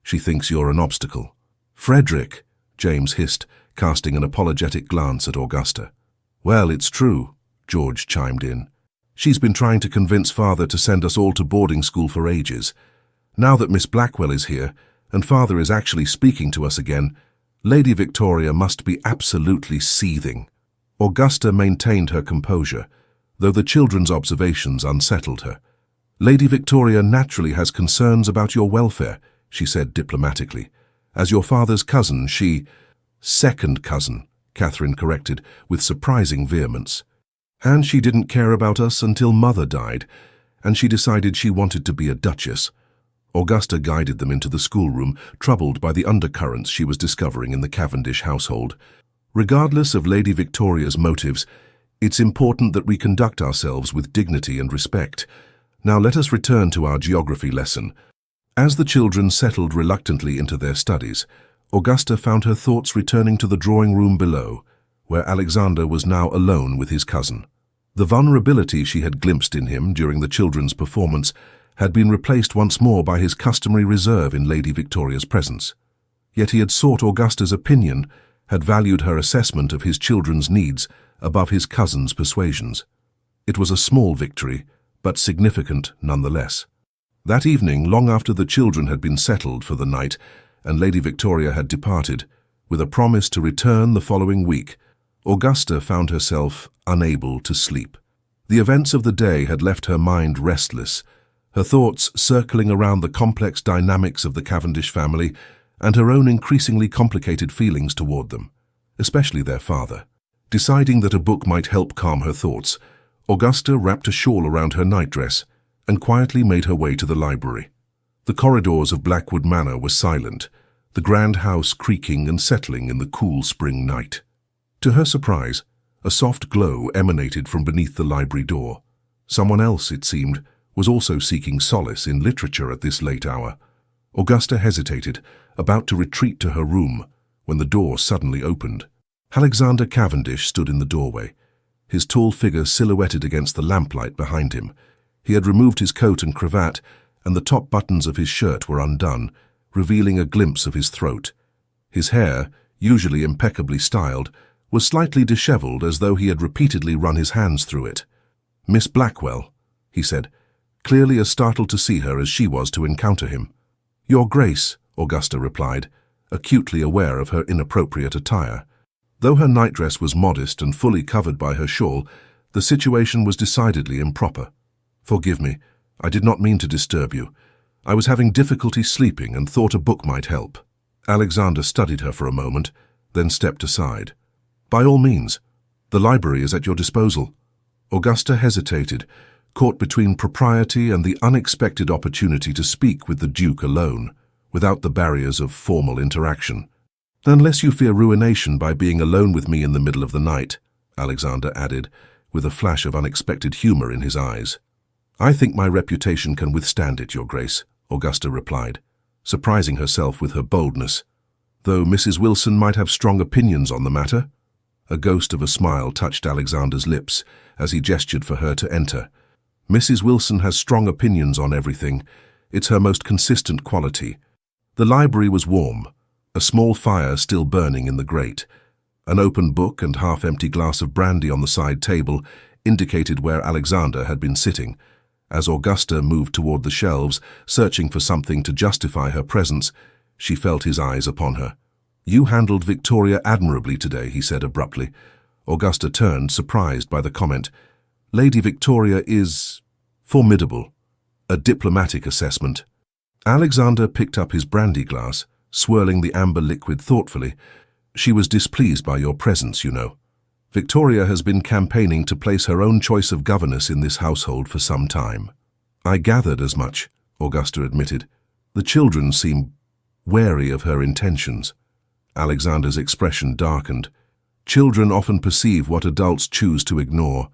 "She thinks you're an obstacle." "Frederick," James hissed, casting an apologetic glance at Augusta. "Well, it's true," George chimed in. "She's been trying to convince Father to send us all to boarding school for ages. Now that Miss Blackwell is here, and Father is actually speaking to us again, Lady Victoria must be absolutely seething." Augusta maintained her composure, though the children's observations unsettled her. "Lady Victoria naturally has concerns about your welfare," she said diplomatically. "As your father's cousin, she—" "Second cousin," Catherine corrected with surprising vehemence. "And she didn't care about us until Mother died, and she decided she wanted to be a duchess." Augusta guided them into the schoolroom, troubled by the undercurrents she was discovering in the Cavendish household. "Regardless of Lady Victoria's motives, it's important that we conduct ourselves with dignity and respect. Now let us return to our geography lesson." As the children settled reluctantly into their studies, Augusta found her thoughts returning to the drawing room below, where Alexander was now alone with his cousin. The vulnerability she had glimpsed in him during the children's performance had been replaced once more by his customary reserve in Lady Victoria's presence. Yet he had sought Augusta's opinion, had valued her assessment of his children's needs above his cousin's persuasions. It was a small victory, but significant nonetheless. That evening, long after the children had been settled for the night and Lady Victoria had departed, with a promise to return the following week, Augusta found herself unable to sleep. The events of the day had left her mind restless, her thoughts circling around the complex dynamics of the Cavendish family and her own increasingly complicated feelings toward them, especially their father. Deciding that a book might help calm her thoughts, Augusta wrapped a shawl around her nightdress and quietly made her way to the library. The corridors of Blackwood Manor were silent, the grand house creaking and settling in the cool spring night. To her surprise, a soft glow emanated from beneath the library door. Someone else, it seemed, was also seeking solace in literature at this late hour. Augusta hesitated, about to retreat to her room, when the door suddenly opened. Alexander Cavendish stood in the doorway, his tall figure silhouetted against the lamplight behind him. He had removed his coat and cravat, and the top buttons of his shirt were undone, revealing a glimpse of his throat. His hair, usually impeccably styled, was slightly disheveled as though he had repeatedly run his hands through it. "Miss Blackwell," he said, clearly as startled to see her as she was to encounter him. "Your Grace," Augusta replied, acutely aware of her inappropriate attire. Though her nightdress was modest and fully covered by her shawl, the situation was decidedly improper. "Forgive me, I did not mean to disturb you. I was having difficulty sleeping and thought a book might help." Alexander studied her for a moment, then stepped aside. "By all means. The library is at your disposal." Augusta hesitated, caught between propriety and the unexpected opportunity to speak with the Duke alone, without the barriers of formal interaction. "Unless you fear ruination by being alone with me in the middle of the night," Alexander added, with a flash of unexpected humor in his eyes. "I think my reputation can withstand it, Your Grace," Augusta replied, surprising herself with her boldness. "Though Mrs. Wilson might have strong opinions on the matter." A ghost of a smile touched Alexander's lips as he gestured for her to enter. "Mrs. Wilson has strong opinions on everything. It's her most consistent quality." The library was warm, a small fire still burning in the grate. An open book and half-empty glass of brandy on the side table indicated where Alexander had been sitting. As Augusta moved toward the shelves, searching for something to justify her presence, she felt his eyes upon her. "You handled Victoria admirably today," he said abruptly. Augusta turned, surprised by the comment. "Lady Victoria is formidable. A diplomatic assessment." Alexander picked up his brandy glass, swirling the amber liquid thoughtfully. "She was displeased by your presence, you know. Victoria has been campaigning to place her own choice of governess in this household for some time." "I gathered as much," Augusta admitted. "The children seem wary of her intentions." Alexander's expression darkened. "Children often perceive what adults choose to ignore."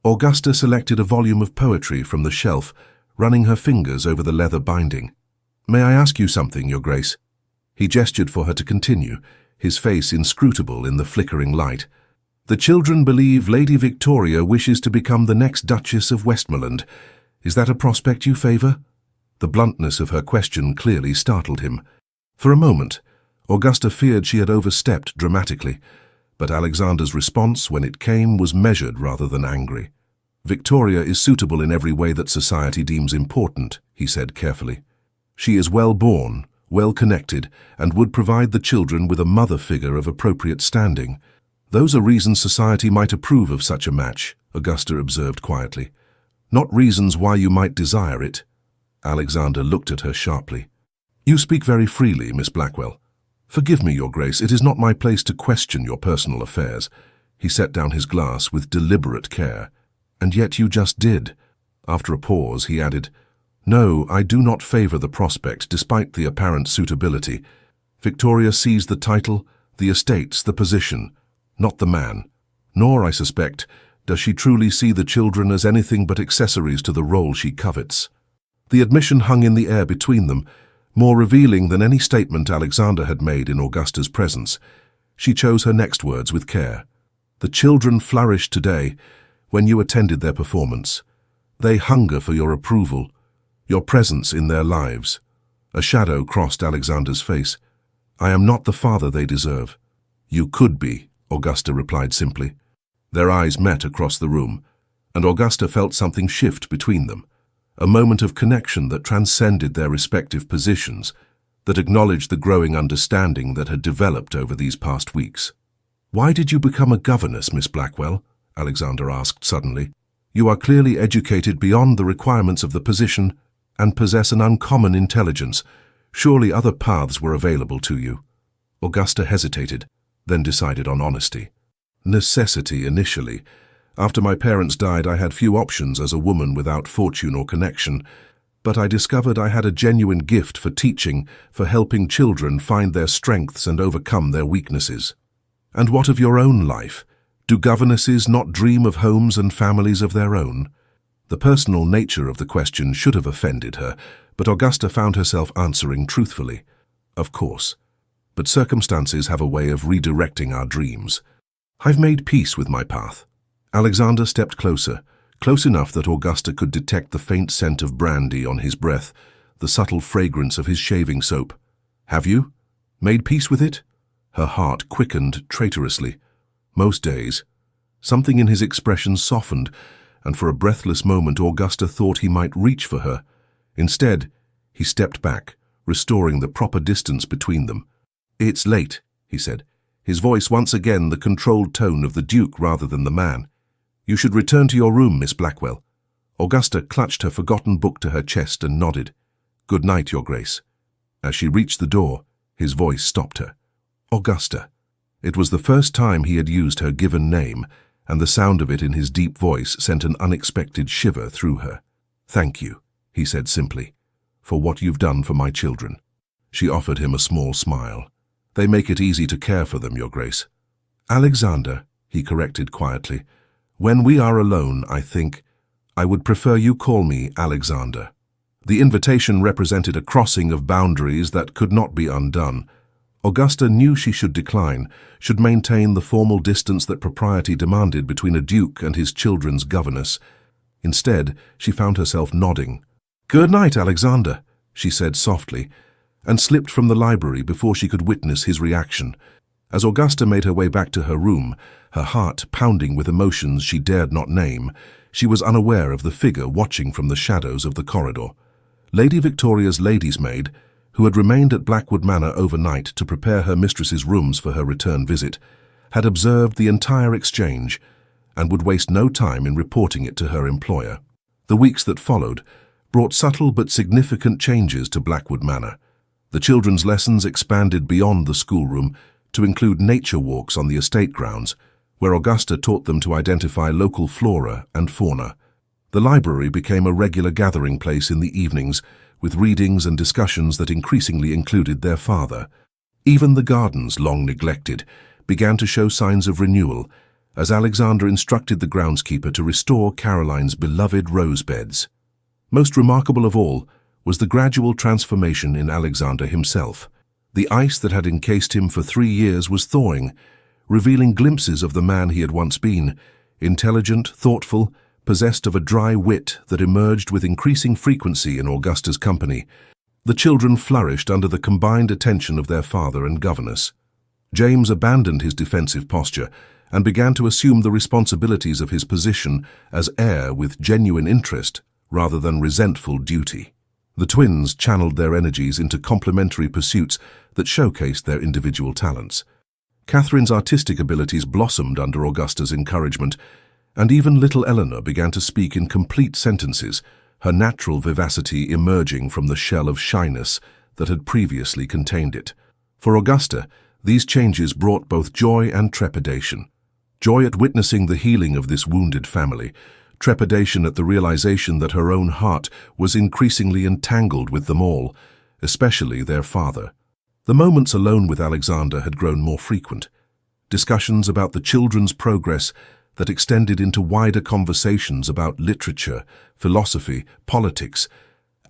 Augusta selected a volume of poetry from the shelf, running her fingers over the leather binding. "May I ask you something, Your Grace?" He gestured for her to continue, his face inscrutable in the flickering light. "The children believe Lady Victoria wishes to become the next Duchess of Westmoreland. Is that a prospect you favour?" The bluntness of her question clearly startled him. For a moment, Augusta feared she had overstepped dramatically, but Alexander's response, when it came, was measured rather than angry. "Victoria is suitable in every way that society deems important," he said carefully. "She is well-born, well-connected, and would provide the children with a mother figure of appropriate standing. Those are reasons society might approve of such a match," Augusta observed quietly. "Not reasons why you might desire it." Alexander looked at her sharply. "You speak very freely, Miss Blackwell. Forgive me, Your Grace, it is not my place to question your personal affairs." He set down his glass with deliberate care. "And yet you just did." After a pause, he added, "No, I do not favour the prospect, despite the apparent suitability. Victoria sees the title, the estates, the position, not the man. Nor, I suspect, does she truly see the children as anything but accessories to the role she covets." The admission hung in the air between them, more revealing than any statement Alexander had made in Augusta's presence. She chose her next words with care. "The children flourished today when you attended their performance. They hunger for your approval, your presence in their lives." A shadow crossed Alexander's face. "I am not the father they deserve." "You could be," Augusta replied simply. Their eyes met across the room, and Augusta felt something shift between them, a moment of connection that transcended their respective positions, that acknowledged the growing understanding that had developed over these past weeks. "Why did you become a governess, Miss Blackwell?" Alexander asked suddenly. "You are clearly educated beyond the requirements of the position and possess an uncommon intelligence. Surely other paths were available to you." Augusta hesitated, then decided on honesty. "Necessity initially. After my parents died, I had few options as a woman without fortune or connection, but I discovered I had a genuine gift for teaching, for helping children find their strengths and overcome their weaknesses." "And what of your own life? Do governesses not dream of homes and families of their own?" The personal nature of the question should have offended her, but Augusta found herself answering truthfully. "Of course. But circumstances have a way of redirecting our dreams. I've made peace with my path." Alexander stepped closer, close enough that Augusta could detect the faint scent of brandy on his breath, the subtle fragrance of his shaving soap. "Have you? Made peace with it?" Her heart quickened traitorously. Most days. Something in his expression softened, and for a breathless moment Augusta thought he might reach for her. Instead, he stepped back, restoring the proper distance between them. "It's late," he said, his voice once again the controlled tone of the Duke rather than the man. "You should return to your room, Miss Blackwell." Augusta clutched her forgotten book to her chest and nodded. "Good night, Your Grace." As she reached the door, his voice stopped her. "Augusta." It was the first time he had used her given name, and the sound of it in his deep voice sent an unexpected shiver through her. "Thank you," he said simply, "for what you've done for my children." She offered him a small smile. "They make it easy to care for them, Your Grace." "Alexander," he corrected quietly, "when we are alone, I would prefer you call me Alexander." The invitation represented a crossing of boundaries that could not be undone. Augusta knew she should decline, should maintain the formal distance that propriety demanded between a duke and his children's governess. Instead, she found herself nodding. "Good night, Alexander," she said softly, and slipped from the library before she could witness his reaction. As Augusta made her way back to her room, her heart pounding with emotions she dared not name, she was unaware of the figure watching from the shadows of the corridor. Lady Victoria's lady's maid, who had remained at Blackwood Manor overnight to prepare her mistress's rooms for her return visit, had observed the entire exchange and would waste no time in reporting it to her employer. The weeks that followed brought subtle but significant changes to Blackwood Manor. The children's lessons expanded beyond the schoolroom to include nature walks on the estate grounds, where Augusta taught them to identify local flora and fauna. The library became a regular gathering place in the evenings, with readings and discussions that increasingly included their father. Even the gardens, long neglected, began to show signs of renewal, as Alexander instructed the groundskeeper to restore Caroline's beloved rose beds. Most remarkable of all was the gradual transformation in Alexander himself. The ice that had encased him for 3 years was thawing, revealing glimpses of the man he had once been, intelligent, thoughtful, possessed of a dry wit that emerged with increasing frequency in Augusta's company. The children flourished under the combined attention of their father and governess. James abandoned his defensive posture and began to assume the responsibilities of his position as heir with genuine interest rather than resentful duty. The twins channeled their energies into complementary pursuits that showcased their individual talents. Catherine's artistic abilities blossomed under Augusta's encouragement, and even little Eleanor began to speak in complete sentences, her natural vivacity emerging from the shell of shyness that had previously contained it. For Augusta, these changes brought both joy and trepidation. Joy at witnessing the healing of this wounded family, trepidation at the realization that her own heart was increasingly entangled with them all, especially their father. The moments alone with Alexander had grown more frequent. Discussions about the children's progress that extended into wider conversations about literature, philosophy, politics,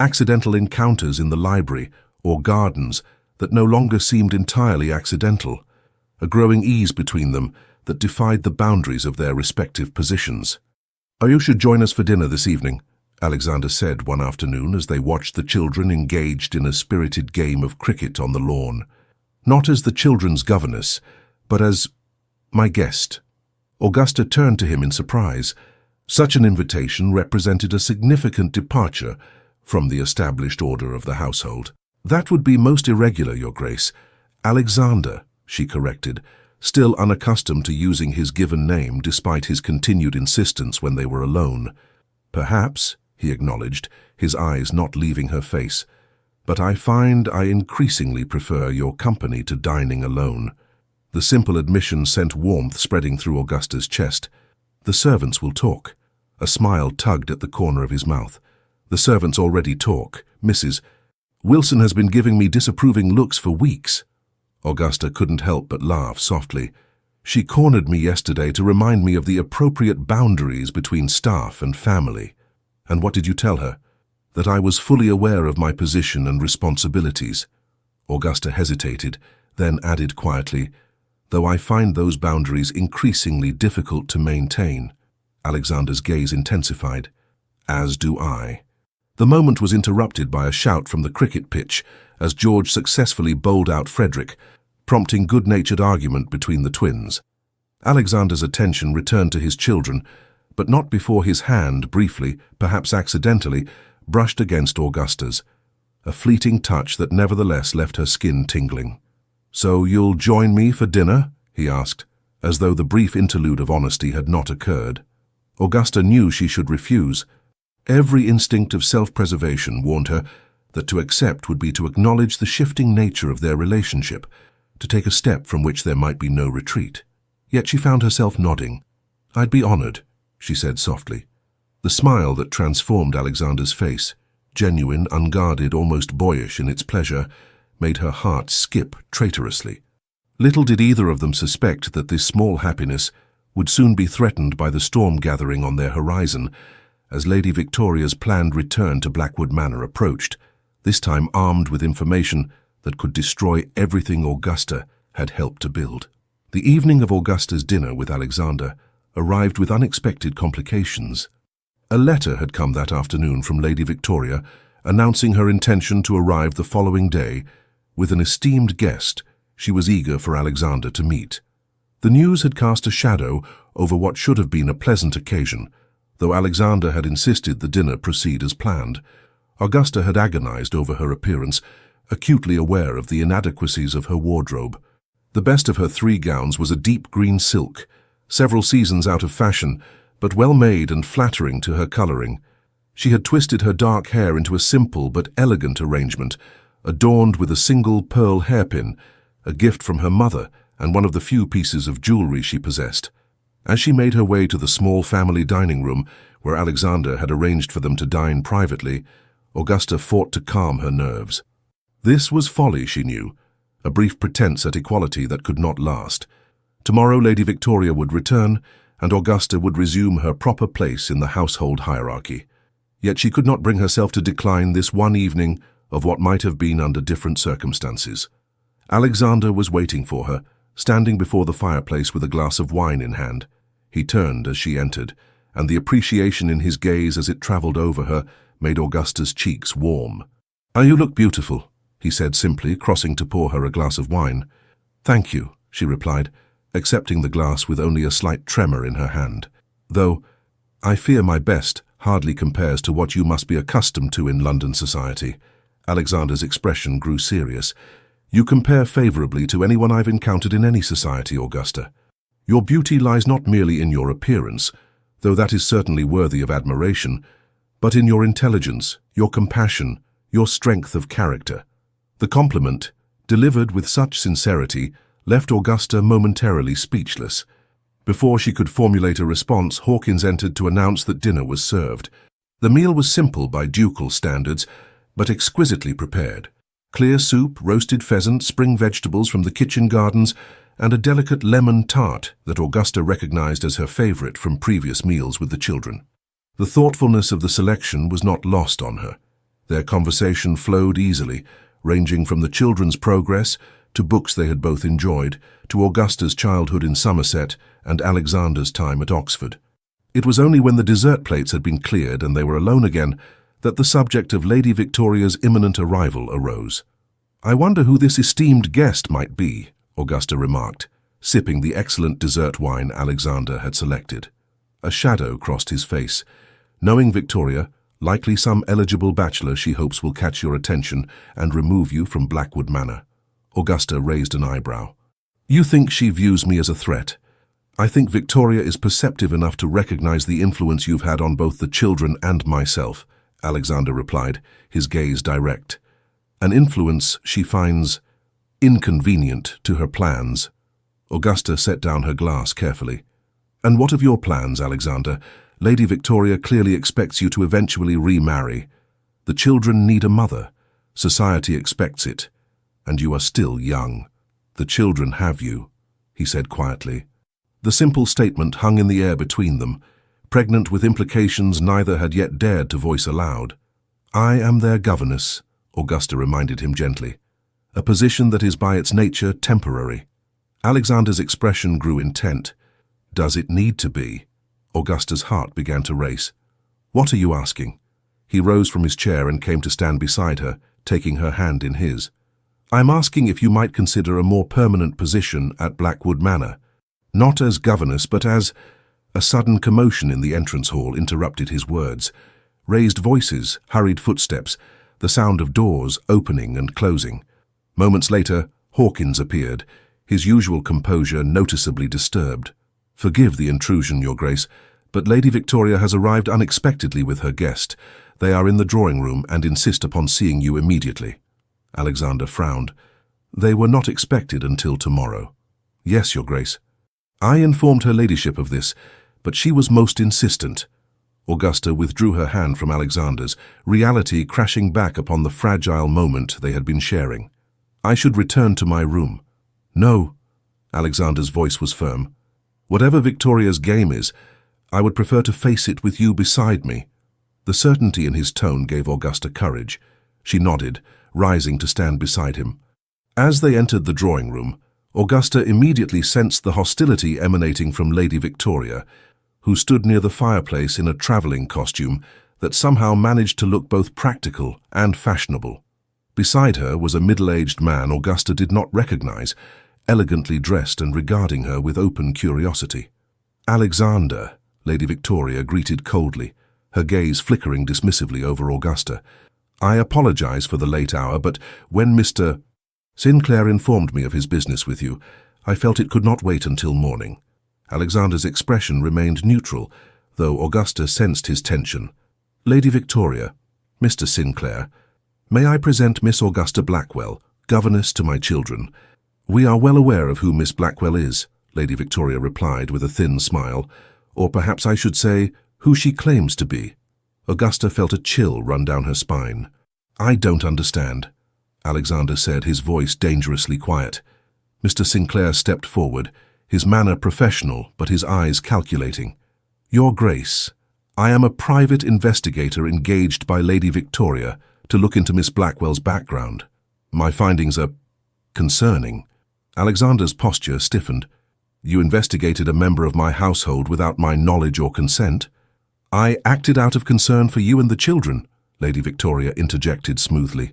accidental encounters in the library or gardens that no longer seemed entirely accidental, a growing ease between them that defied the boundaries of their respective positions. "You should join us for dinner this evening," Alexander said one afternoon as they watched the children engaged in a spirited game of cricket on the lawn. "Not as the children's governess, but as my guest." Augusta turned to him in surprise. Such an invitation represented a significant departure from the established order of the household. "That would be most irregular, Your Grace. Alexander," she corrected, still unaccustomed to using his given name despite his continued insistence when they were alone. "Perhaps," he acknowledged, his eyes not leaving her face, "but I find I increasingly prefer your company to dining alone." The simple admission sent warmth spreading through Augusta's chest. "The servants will talk." A smile tugged at the corner of his mouth. "The servants already talk, Mrs. Wilson has been giving me disapproving looks for weeks." Augusta couldn't help but laugh softly. "She cornered me yesterday to remind me of the appropriate boundaries between staff and family." "And what did you tell her?" "That I was fully aware of my position and responsibilities." Augusta hesitated, then added quietly, "Though I find those boundaries increasingly difficult to maintain." Alexander's gaze intensified. "As do I." The moment was interrupted by a shout from the cricket pitch as George successfully bowled out Frederick, prompting good-natured argument between the twins. Alexander's attention returned to his children, but not before his hand briefly, perhaps accidentally, brushed against Augusta's, a fleeting touch that nevertheless left her skin tingling. "So you'll join me for dinner?" he asked, as though the brief interlude of honesty had not occurred. Augusta knew she should refuse. Every instinct of self-preservation warned her that to accept would be to acknowledge the shifting nature of their relationship, to take a step from which there might be no retreat. Yet she found herself nodding. "I'd be honored," she said softly. The smile that transformed Alexander's face, genuine, unguarded, almost boyish in its pleasure, made her heart skip traitorously. Little did either of them suspect that this small happiness would soon be threatened by the storm gathering on their horizon as Lady Victoria's planned return to Blackwood Manor approached, this time armed with information that could destroy everything Augusta had helped to build. The evening of Augusta's dinner with Alexander arrived with unexpected complications. A letter had come that afternoon from Lady Victoria announcing her intention to arrive the following day with an esteemed guest she was eager for Alexander to meet. The news had cast a shadow over what should have been a pleasant occasion, though Alexander had insisted the dinner proceed as planned. Augusta had agonized over her appearance, acutely aware of the inadequacies of her wardrobe. The best of her 3 gowns was a deep green silk, several seasons out of fashion, but well made and flattering to her coloring. She had twisted her dark hair into a simple but elegant arrangement, adorned with a single pearl hairpin, a gift from her mother and one of the few pieces of jewelry she possessed. As she made her way to the small family dining room, where Alexander had arranged for them to dine privately, Augusta fought to calm her nerves. This was folly, she knew, a brief pretense at equality that could not last. Tomorrow Lady Victoria would return, and Augusta would resume her proper place in the household hierarchy. Yet she could not bring herself to decline this one evening of what might have been under different circumstances. Alexander was waiting for her, standing before the fireplace with a glass of wine in hand. He turned as she entered, and the appreciation in his gaze as it traveled over her made Augusta's cheeks warm. "You look beautiful," he said simply, crossing to pour her a glass of wine. "Thank you," she replied, accepting the glass with only a slight tremor in her hand. "Though I fear my best hardly compares to what you must be accustomed to in London society." Alexander's expression grew serious. "You compare favorably to anyone I've encountered in any society, Augusta. Your beauty lies not merely in your appearance, though that is certainly worthy of admiration, but in your intelligence, your compassion, your strength of character." The compliment, delivered with such sincerity, left Augusta momentarily speechless. Before she could formulate a response, Hawkins entered to announce that dinner was served. The meal was simple by ducal standards, but exquisitely prepared. Clear soup, roasted pheasant, spring vegetables from the kitchen gardens, and a delicate lemon tart that Augusta recognized as her favorite from previous meals with the children. The thoughtfulness of the selection was not lost on her. Their conversation flowed easily, ranging from the children's progress to books they had both enjoyed, to Augusta's childhood in Somerset and Alexander's time at Oxford. It was only when the dessert plates had been cleared and they were alone again that the subject of Lady Victoria's imminent arrival arose. "I wonder who this esteemed guest might be," Augusta remarked, sipping the excellent dessert wine Alexander had selected. A shadow crossed his face. "Knowing Victoria, likely some eligible bachelor she hopes will catch your attention and remove you from Blackwood Manor." Augusta raised an eyebrow. "You think she views me as a threat? I think Victoria is perceptive enough to recognize the influence you've had on both the children and myself," Alexander replied, his gaze direct. "An influence she finds inconvenient to her plans." Augusta set down her glass carefully. "And what of your plans, Alexander? Lady Victoria clearly expects you to eventually remarry. The children need a mother. Society expects it. And you are still young. The children have you," he said quietly. The simple statement hung in the air between them, pregnant with implications neither had yet dared to voice aloud. "I am their governess," Augusta reminded him gently, "a position that is by its nature temporary." Alexander's expression grew intent. "Does it need to be?" Augusta's heart began to race. "What are you asking?" He rose from his chair and came to stand beside her, taking her hand in his. "I'm asking if you might consider a more permanent position at Blackwood Manor. Not as governess, but as—" A sudden commotion in the entrance hall interrupted his words. Raised voices, hurried footsteps, the sound of doors opening and closing. Moments later, Hawkins appeared, his usual composure noticeably disturbed. "Forgive the intrusion, Your Grace, but Lady Victoria has arrived unexpectedly with her guest. They are in the drawing room and insist upon seeing you immediately." Alexander frowned. "They were not expected until tomorrow." "Yes, Your Grace." "I informed her ladyship of this, but she was most insistent. Augusta withdrew her hand from Alexander's, reality crashing back upon the fragile moment they had been sharing. "I should return to my room." "No," Alexander's voice was firm. "Whatever Victoria's game is, I would prefer to face it with you beside me." The certainty in his tone gave Augusta courage. She nodded, rising to stand beside him. As they entered the drawing room, Augusta immediately sensed the hostility emanating from Lady Victoria, who stood near the fireplace in a travelling costume that somehow managed to look both practical and fashionable. Beside her was a middle-aged man Augusta did not recognize, elegantly dressed and regarding her with open curiosity. "Alexander," Lady Victoria greeted coldly, her gaze flickering dismissively over Augusta. "I apologize for the late hour, but when Mr. Sinclair informed me of his business with you, I felt it could not wait until morning." Alexander's expression remained neutral, though Augusta sensed his tension. "Lady Victoria, Mr. Sinclair, may I present Miss Augusta Blackwell, governess to my children?" "We are well aware of who Miss Blackwell is," Lady Victoria replied with a thin smile. "Or perhaps I should say, who she claims to be." Augusta felt a chill run down her spine. "I don't understand," Alexander said, his voice dangerously quiet. Mr. Sinclair stepped forward, his manner professional but his eyes calculating. "Your Grace, I am a private investigator engaged by Lady Victoria to look into Miss Blackwell's background. My findings are concerning." Alexander's posture stiffened. "You investigated a member of my household without my knowledge or consent?" "I acted out of concern for you and the children," Lady Victoria interjected smoothly.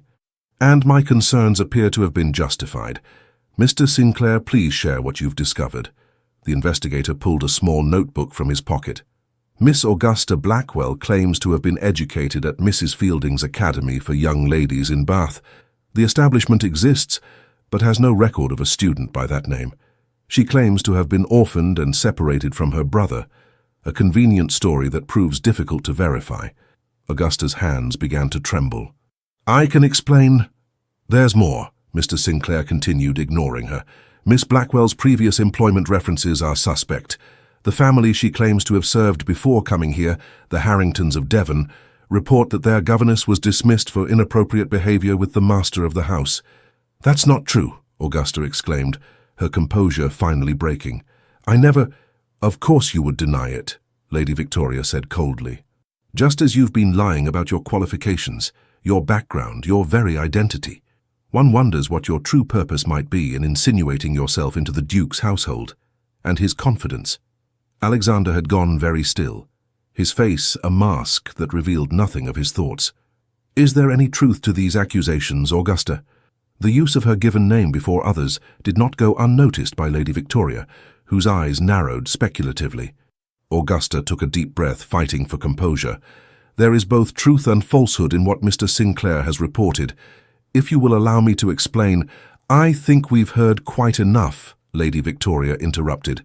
"And my concerns appear to have been justified. Mr. Sinclair, please share what you've discovered." The investigator pulled a small notebook from his pocket. "Miss Augusta Blackwell claims to have been educated at Mrs. Fielding's Academy for Young Ladies in Bath. The establishment exists, but has no record of a student by that name. She claims to have been orphaned and separated from her brother, a convenient story that proves difficult to verify." Augusta's hands began to tremble. "I can explain." "There's more," Mr. Sinclair continued, ignoring her. "Miss Blackwell's previous employment references are suspect. The family she claims to have served before coming here, the Harringtons of Devon, report that their governess was dismissed for inappropriate behavior with the master of the house." "That's not true," Augusta exclaimed, her composure finally breaking. "I never—" "Of course you would deny it," Lady Victoria said coldly. "Just as you've been lying about your qualifications, your background, your very identity. One wonders what your true purpose might be in insinuating yourself into the Duke's household, and his confidence." Alexander had gone very still, his face a mask that revealed nothing of his thoughts. "Is there any truth to these accusations, Augusta?" The use of her given name before others did not go unnoticed by Lady Victoria, whose eyes narrowed speculatively. Augusta took a deep breath, fighting for composure. "There is both truth and falsehood in what Mr. Sinclair has reported. If you will allow me to explain—" "I think we've heard quite enough," Lady Victoria interrupted.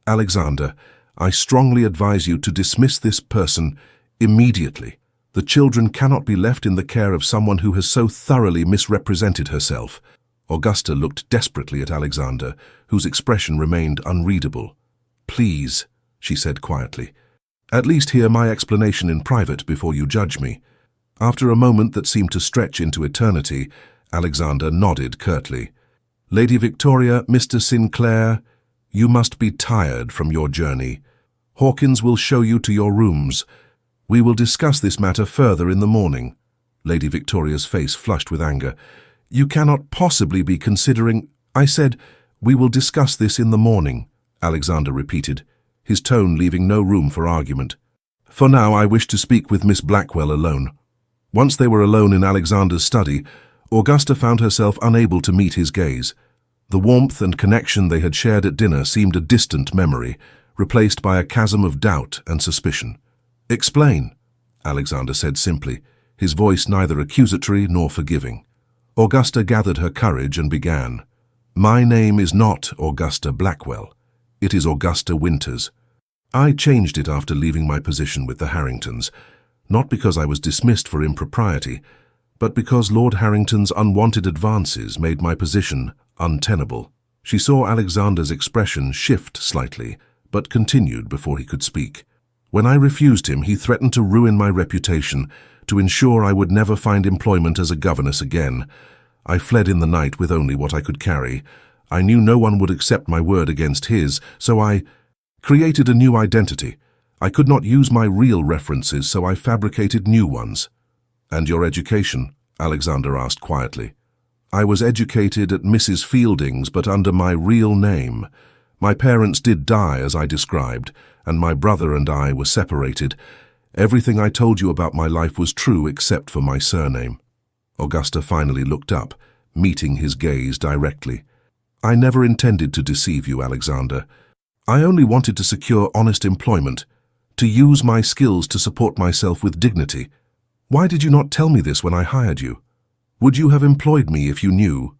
"Alexander, I strongly advise you to dismiss this person immediately. The children cannot be left in the care of someone who has so thoroughly misrepresented herself." Augusta looked desperately at Alexander, whose expression remained unreadable. "Please," she said quietly, "at least hear my explanation in private before you judge me." After a moment that seemed to stretch into eternity, Alexander nodded curtly. "Lady Victoria, Mr. Sinclair, you must be tired from your journey. Hawkins will show you to your rooms. We will discuss this matter further in the morning." Lady Victoria's face flushed with anger. "You cannot possibly be considering—" "I said, we will discuss this in the morning," Alexander repeated, his tone leaving no room for argument. "For now, I wish to speak with Miss Blackwell alone." Once they were alone in Alexander's study, Augusta found herself unable to meet his gaze. The warmth and connection they had shared at dinner seemed a distant memory, replaced by a chasm of doubt and suspicion. "Explain," Alexander said simply, his voice neither accusatory nor forgiving. Augusta gathered her courage and began. "My name is not Augusta Blackwell. It is Augusta Winters. I changed it after leaving my position with the Harringtons, not because I was dismissed for impropriety, but because Lord Harrington's unwanted advances made my position untenable." She saw Alexander's expression shift slightly, but continued before he could speak. When I refused him, he threatened to ruin my reputation, to ensure I would never find employment as a governess again. I fled in the night with only what I could carry. I knew no one would accept my word against his, so I created a new identity. I could not use my real references, so I fabricated new ones. "And your education?" Alexander asked quietly. "I was educated at Mrs. Fielding's, but under my real name. My parents did die, as I described, and my brother and I were separated. Everything I told you about my life was true except for my surname." Augusta finally looked up, meeting his gaze directly. "I never intended to deceive you, Alexander. I only wanted to secure honest employment, to use my skills to support myself with dignity. Why did you not tell me this when I hired you? Would you have employed me if you knew?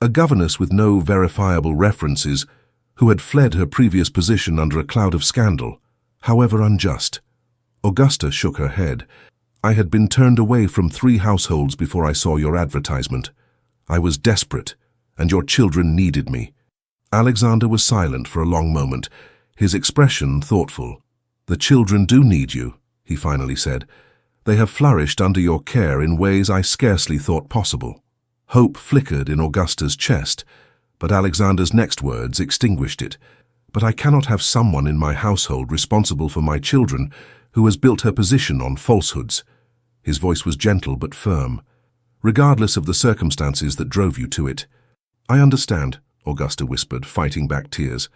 A governess with no verifiable references, who had fled her previous position under a cloud of scandal, however unjust." Augusta shook her head. "I had been turned away from 3 households before I saw your advertisement. I was desperate, and your children needed me." Alexander was silent for a long moment, his expression thoughtful. "The children do need you," he finally said. "They have flourished under your care in ways I scarcely thought possible." Hope flickered in Augusta's chest, but Alexander's next words extinguished it. "But I cannot have someone in my household responsible for my children who has built her position on falsehoods." His voice was gentle but firm. "Regardless of the circumstances that drove you to it." "I understand," Augusta whispered, fighting back tears.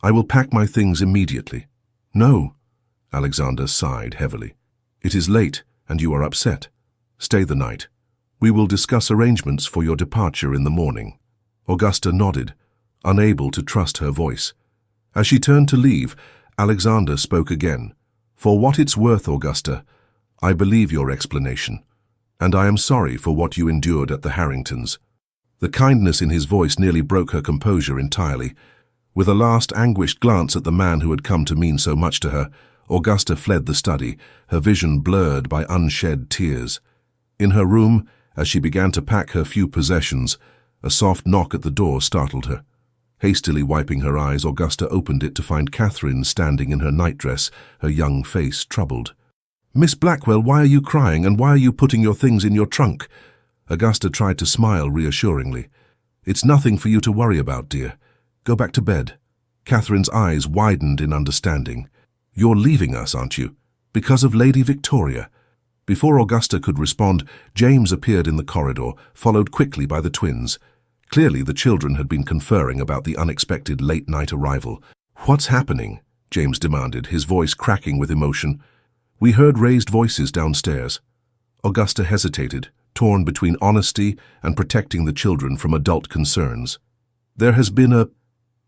"I will pack my things immediately." "No," Alexander sighed heavily. "It is late, and you are upset. Stay the night. We will discuss arrangements for your departure in the morning." Augusta nodded, unable to trust her voice. As she turned to leave, Alexander spoke again. "For what it's worth, Augusta, I believe your explanation, and I am sorry for what you endured at the Harringtons." The kindness in his voice nearly broke her composure entirely. With a last anguished glance at the man who had come to mean so much to her, Augusta fled the study, her vision blurred by unshed tears. In her room, as she began to pack her few possessions, a soft knock at the door startled her. Hastily wiping her eyes, Augusta opened it to find Catherine standing in her nightdress, her young face troubled. "Miss Blackwell, why are you crying, and why are you putting your things in your trunk?" Augusta tried to smile reassuringly. "It's nothing for you to worry about, dear. Go back to bed." Catherine's eyes widened in understanding. "You're leaving us, aren't you? Because of Lady Victoria?" Before Augusta could respond, James appeared in the corridor, followed quickly by the twins. Clearly, the children had been conferring about the unexpected late-night arrival. "What's happening?" James demanded, his voice cracking with emotion. "We heard raised voices downstairs." Augusta hesitated, torn between honesty and protecting the children from adult concerns. "There has been a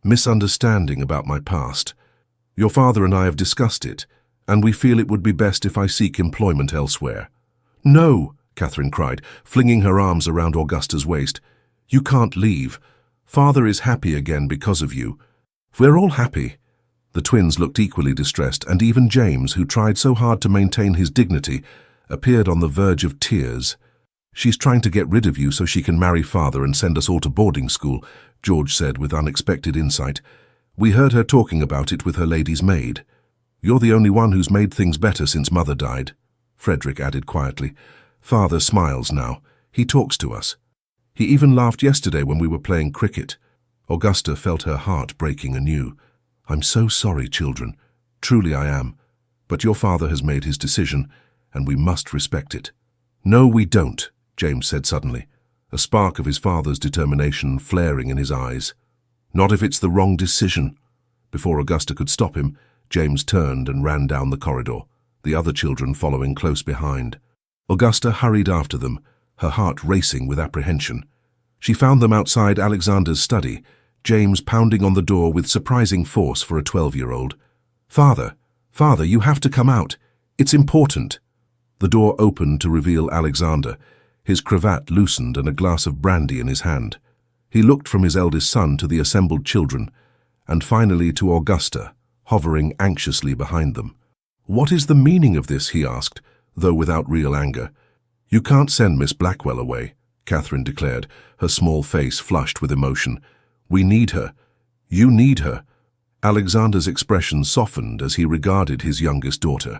misunderstanding about my past. Your father and I have discussed it, and we feel it would be best if I seek employment elsewhere." "No!" Catherine cried, flinging her arms around Augusta's waist. "You can't leave. Father is happy again because of you. We're all happy." The twins looked equally distressed, and even James, who tried so hard to maintain his dignity, appeared on the verge of tears. "She's trying to get rid of you so she can marry Father and send us all to boarding school," George said with unexpected insight. "We heard her talking about it with her lady's maid." "You're the only one who's made things better since Mother died," Frederick added quietly. "Father smiles now. He talks to us. He even laughed yesterday when we were playing cricket." Augusta felt her heart breaking anew. "I'm so sorry, children. Truly I am. But your father has made his decision, and we must respect it." "No, we don't," James said suddenly, a spark of his father's determination flaring in his eyes. "Not if it's the wrong decision." Before Augusta could stop him, James turned and ran down the corridor, the other children following close behind. Augusta hurried after them, her heart racing with apprehension. She found them outside Alexander's study, James pounding on the door with surprising force for a 12-year-old. "Father, Father, you have to come out. It's important." The door opened to reveal Alexander, his cravat loosened and a glass of brandy in his hand. He looked from his eldest son to the assembled children, and finally to Augusta, hovering anxiously behind them. "What is the meaning of this?" he asked, though without real anger. "You can't send Miss Blackwell away," Catherine declared, her small face flushed with emotion. "We need her. You need her. Alexander's expression softened as he regarded his youngest daughter.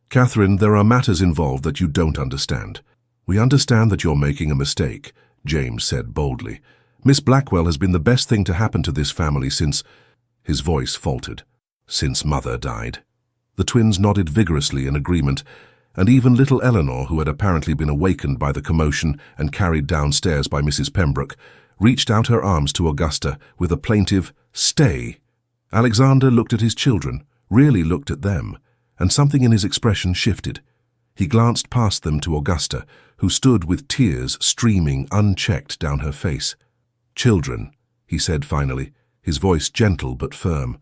"Catherine, there are matters involved that you don't understand." "We understand that you're making a mistake," James said boldly. "Miss Blackwell has been the best thing to happen to this family since—" His voice faltered. "Since Mother died." The twins nodded vigorously in agreement, and even little Eleanor, who had apparently been awakened by the commotion and carried downstairs by Mrs. Pembroke, reached out her arms to Augusta with a plaintive, "Stay." Alexander looked at his children, really looked at them, and something in his expression shifted. He glanced past them to Augusta, who stood with tears streaming unchecked down her face. "Children," he said finally, his voice gentle but firm,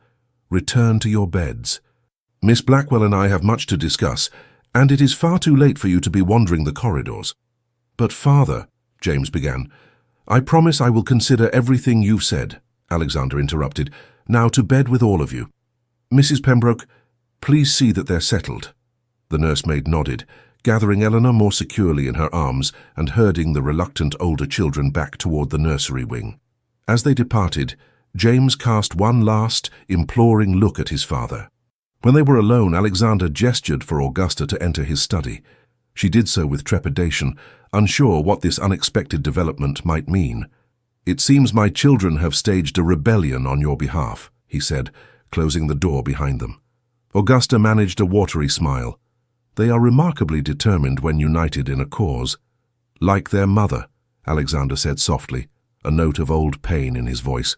"return to your beds. Miss Blackwell and I have much to discuss, and it is far too late for you to be wandering the corridors." "But Father," James began. "I promise I will consider everything you've said," Alexander interrupted. "Now to bed with all of you. Mrs. Pembroke, please see that they're settled." The nursemaid nodded, gathering Eleanor more securely in her arms and herding the reluctant older children back toward the nursery wing. As they departed, James cast one last, imploring look at his father. When they were alone, Alexander gestured for Augusta to enter his study. She did so with trepidation, unsure what this unexpected development might mean. "It seems my children have staged a rebellion on your behalf," he said, closing the door behind them. Augusta managed a watery smile. "They are remarkably determined when united in a cause." "Like their mother," Alexander said softly, a note of old pain in his voice.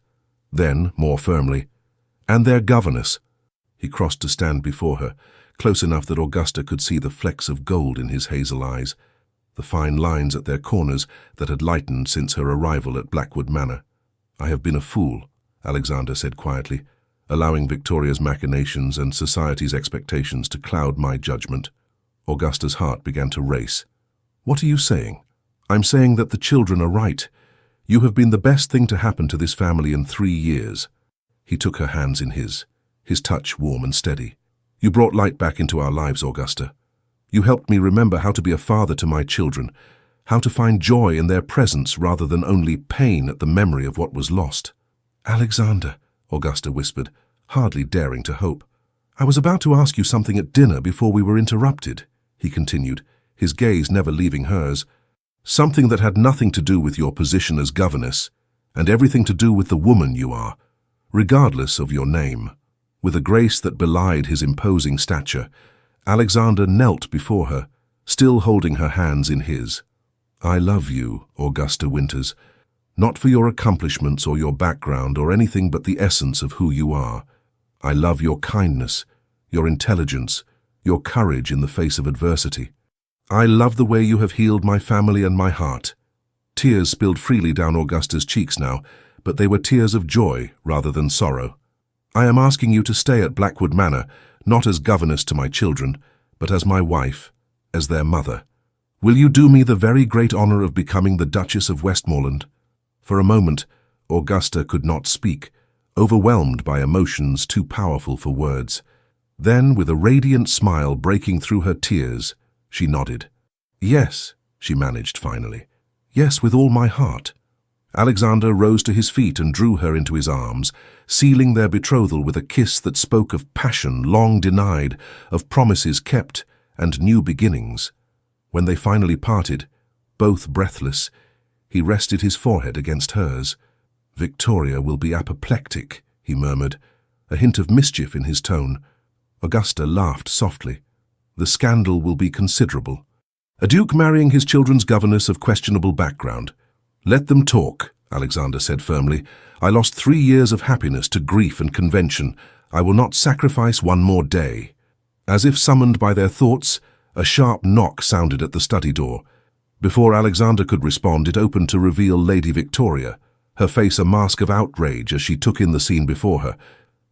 Then, more firmly, "And their governess." He crossed to stand before her, close enough that Augusta could see the flecks of gold in his hazel eyes, the fine lines at their corners that had lightened since her arrival at Blackwood Manor. "I have been a fool," Alexander said quietly, "allowing Victoria's machinations and society's expectations to cloud my judgment." Augusta's heart began to race. "What are you saying?" "I'm saying that the children are right. You have been the best thing to happen to this family in 3 years. He took her hands in his touch warm and steady. "You brought light back into our lives, Augusta. You helped me remember how to be a father to my children, how to find joy in their presence rather than only pain at the memory of what was lost." "Alexander," Augusta whispered, hardly daring to hope. "I was about to ask you something at dinner before we were interrupted," he continued, his gaze never leaving hers. "Something that had nothing to do with your position as governess, and everything to do with the woman you are, regardless of your name." With a grace that belied his imposing stature, Alexander knelt before her, still holding her hands in his. "I love you, Augusta Winters, not for your accomplishments or your background or anything but the essence of who you are. I love your kindness, your intelligence, your courage in the face of adversity. I love the way you have healed my family and my heart." Tears spilled freely down Augusta's cheeks now, but they were tears of joy rather than sorrow. "I am asking you to stay at Blackwood Manor, not as governess to my children, but as my wife, as their mother. Will you do me the very great honor of becoming the Duchess of Westmoreland?" For a moment, Augusta could not speak, overwhelmed by emotions too powerful for words. Then, with a radiant smile breaking through her tears, she nodded. "Yes," she managed finally. "Yes, with all my heart." Alexander rose to his feet and drew her into his arms, sealing their betrothal with a kiss that spoke of passion long denied, of promises kept, and new beginnings. When they finally parted, both breathless, he rested his forehead against hers. "Victoria will be apoplectic," he murmured, a hint of mischief in his tone. Augusta laughed softly. "The scandal will be considerable. A duke marrying his children's governess of questionable background. Let them talk," Alexander said firmly. "I lost 3 years of happiness to grief and convention. I will not sacrifice one more day." As if summoned by their thoughts, a sharp knock sounded at the study door. Before Alexander could respond, it opened to reveal Lady Victoria, her face a mask of outrage as she took in the scene before her,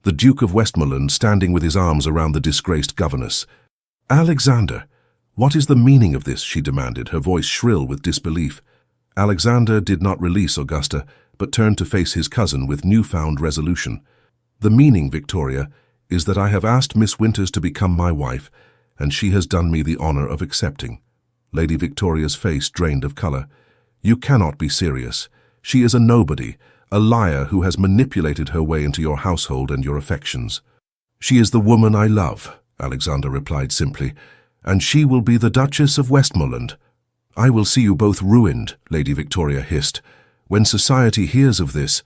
the Duke of Westmoreland standing with his arms around the disgraced governess. "Alexander, what is the meaning of this?" she demanded, her voice shrill with disbelief. Alexander did not release Augusta, but turned to face his cousin with newfound resolution. "The meaning, Victoria, is that I have asked Miss Winters to become my wife, and she has done me the honor of accepting." Lady Victoria's face drained of color. "You cannot be serious. She is a nobody, a liar who has manipulated her way into your household and your affections. She is the woman I love, Alexander replied simply, and she will be the Duchess of Westmoreland. I will see you both ruined, Lady Victoria hissed. When society hears of this,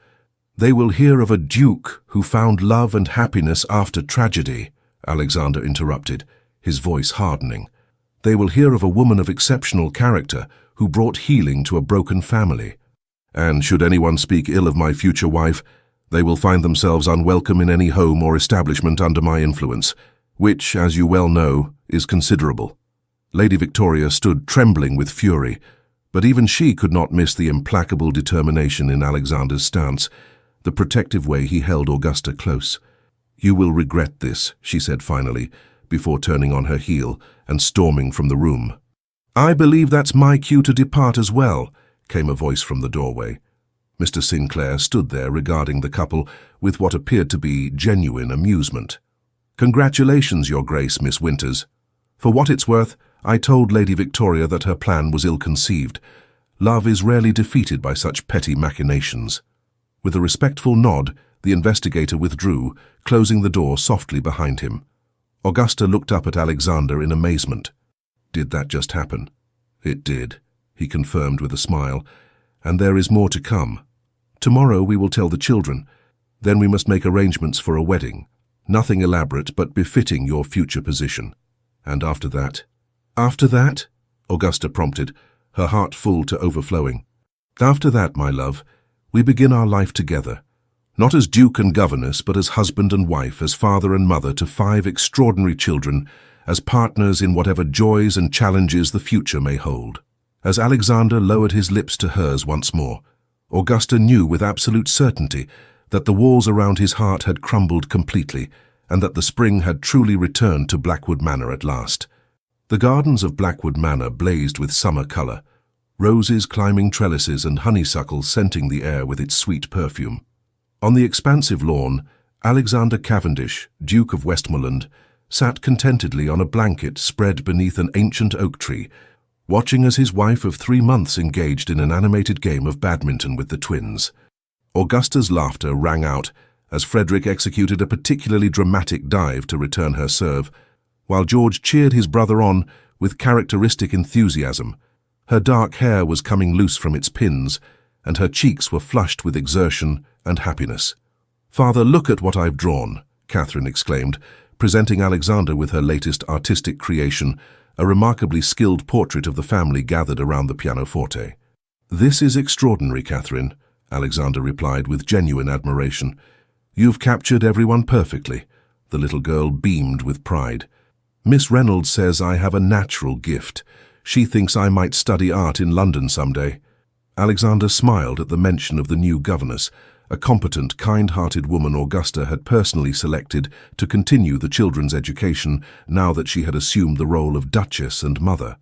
they will hear of a duke who found love and happiness after tragedy, Alexander interrupted, his voice hardening. They will hear of a woman of exceptional character who brought healing to a broken family. And should anyone speak ill of my future wife, they will find themselves unwelcome in any home or establishment under my influence, which, as you well know, is considerable. Lady Victoria stood trembling with fury, but even she could not miss the implacable determination in Alexander's stance, the protective way he held Augusta close. You will regret this, she said finally, before turning on her heel and storming from the room. I believe that's my cue to depart as well, came a voice from the doorway. Mr. Sinclair stood there regarding the couple with what appeared to be genuine amusement. Congratulations, Your Grace, Miss Winters. For what it's worth, I told Lady Victoria that her plan was ill-conceived. Love is rarely defeated by such petty machinations. With a respectful nod, the investigator withdrew, closing the door softly behind him. Augusta looked up at Alexander in amazement. Did that just happen? It did, he confirmed with a smile, and there is more to come. Tomorrow we will tell the children. Then we must make arrangements for a wedding. Nothing elaborate, but befitting your future position. And after that? After that? Augusta prompted, her heart full to overflowing. After that, my love, we begin our life together. Not as duke and governess, but as husband and wife, as father and mother to 5 extraordinary children, as partners in whatever joys and challenges the future may hold. As Alexander lowered his lips to hers once more, Augusta knew with absolute certainty that the walls around his heart had crumbled completely, and that the spring had truly returned to Blackwood Manor at last. The gardens of Blackwood Manor blazed with summer colour, roses climbing trellises and honeysuckle scenting the air with its sweet perfume. On the expansive lawn, Alexander Cavendish, Duke of Westmoreland, sat contentedly on a blanket spread beneath an ancient oak tree, watching as his wife of 3 months engaged in an animated game of badminton with the twins. Augusta's laughter rang out as Frederick executed a particularly dramatic dive to return her serve, while George cheered his brother on with characteristic enthusiasm. Her dark hair was coming loose from its pins, and her cheeks were flushed with exertion and happiness. "Father, look at what I've drawn," Catherine exclaimed, presenting Alexander with her latest artistic creation, a remarkably skilled portrait of the family gathered around the pianoforte. "This is extraordinary, Catherine," Alexander replied with genuine admiration. "You've captured everyone perfectly." The little girl beamed with pride. "Miss Reynolds says I have a natural gift. She thinks I might study art in London someday." Alexander smiled at the mention of the new governess, a competent, kind-hearted woman Augusta had personally selected to continue the children's education now that she had assumed the role of Duchess and mother.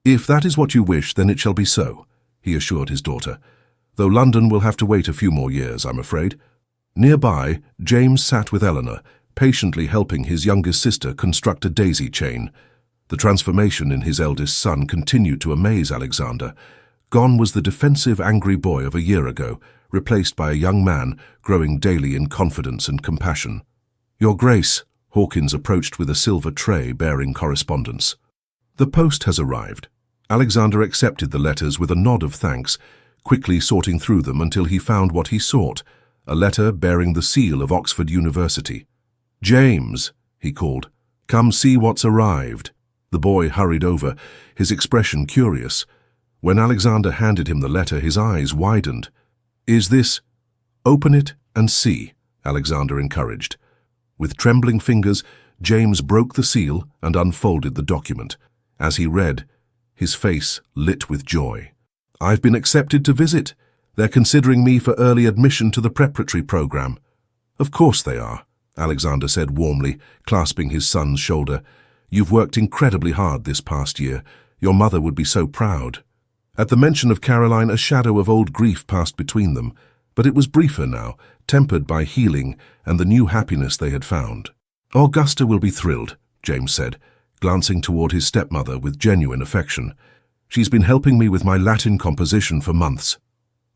"If that is what you wish, then it shall be so," he assured his daughter, "though London will have to wait a few more years, I'm afraid." Nearby, James sat with Eleanor, patiently helping his youngest sister construct a daisy chain. The transformation in his eldest son continued to amaze Alexander. Gone was the defensive, angry boy of a year ago, replaced by a young man growing daily in confidence and compassion. "Your Grace," Hawkins approached with a silver tray bearing correspondence. "The post has arrived." Alexander accepted the letters with a nod of thanks, quickly sorting through them until he found what he sought, a letter bearing the seal of Oxford University. "James," he called, "come see what's arrived." The boy hurried over, his expression curious. When Alexander handed him the letter, his eyes widened. "Is this—" "Open it and see," Alexander encouraged. With trembling fingers, James broke the seal and unfolded the document. As he read, his face lit with joy. "I've been accepted to visit. They're considering me for early admission to the preparatory program." "Of course they are," Alexander said warmly, clasping his son's shoulder. "You've worked incredibly hard this past year. Your mother would be so proud." At the mention of Caroline, a shadow of old grief passed between them, but it was briefer now, tempered by healing and the new happiness they had found. "Augusta will be thrilled," James said, glancing toward his stepmother with genuine affection. "She's been helping me with my Latin composition for months."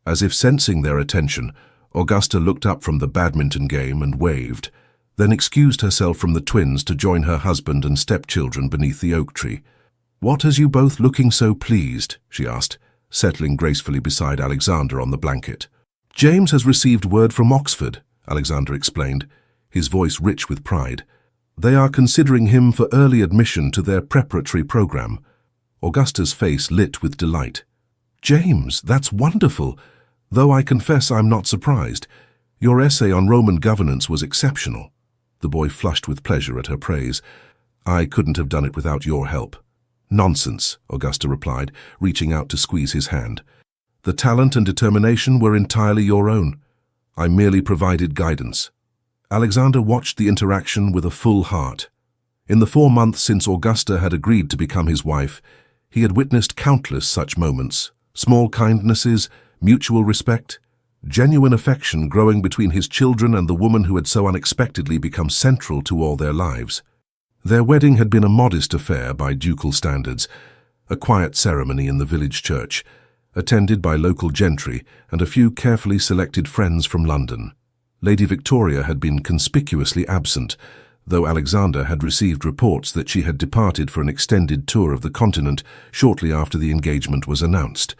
As if sensing their attention, Augusta looked up from the badminton game and waved, then excused herself from the twins to join her husband and stepchildren beneath the oak tree. "What has you both looking so pleased?" she asked, settling gracefully beside Alexander on the blanket. "James has received word from Oxford," Alexander explained, his voice rich with pride. "They are considering him for early admission to their preparatory program." Augusta's face lit with delight. "James, that's wonderful, though I confess I'm not surprised. Your essay on Roman governance was exceptional." The boy flushed with pleasure at her praise. "I couldn't have done it without your help." "Nonsense," Augusta replied, reaching out to squeeze his hand. "The talent and determination were entirely your own. I merely provided guidance." Alexander watched the interaction with a full heart. In the 4 months since Augusta had agreed to become his wife, he had witnessed countless such moments, small kindnesses, mutual respect, genuine affection growing between his children and the woman who had so unexpectedly become central to all their lives. Their wedding had been a modest affair by ducal standards, a quiet ceremony in the village church, attended by local gentry and a few carefully selected friends from London. Lady Victoria had been conspicuously absent, though Alexander had received reports that she had departed for an extended tour of the continent shortly after the engagement was announced.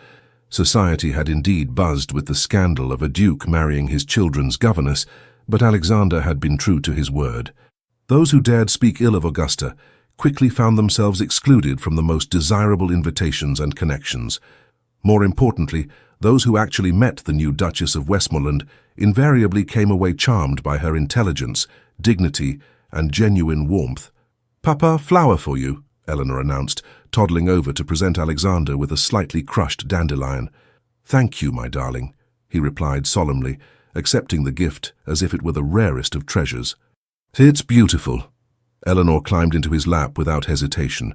Society had indeed buzzed with the scandal of a duke marrying his children's governess, but Alexander had been true to his word. Those who dared speak ill of Augusta quickly found themselves excluded from the most desirable invitations and connections. More importantly, those who actually met the new Duchess of Westmoreland invariably came away charmed by her intelligence, dignity, and genuine warmth. "Papa, flower for you," Eleanor announced, toddling over to present Alexander with a slightly crushed dandelion. "Thank you, my darling," he replied solemnly, accepting the gift as if it were the rarest of treasures. "It's beautiful." Eleanor climbed into his lap without hesitation,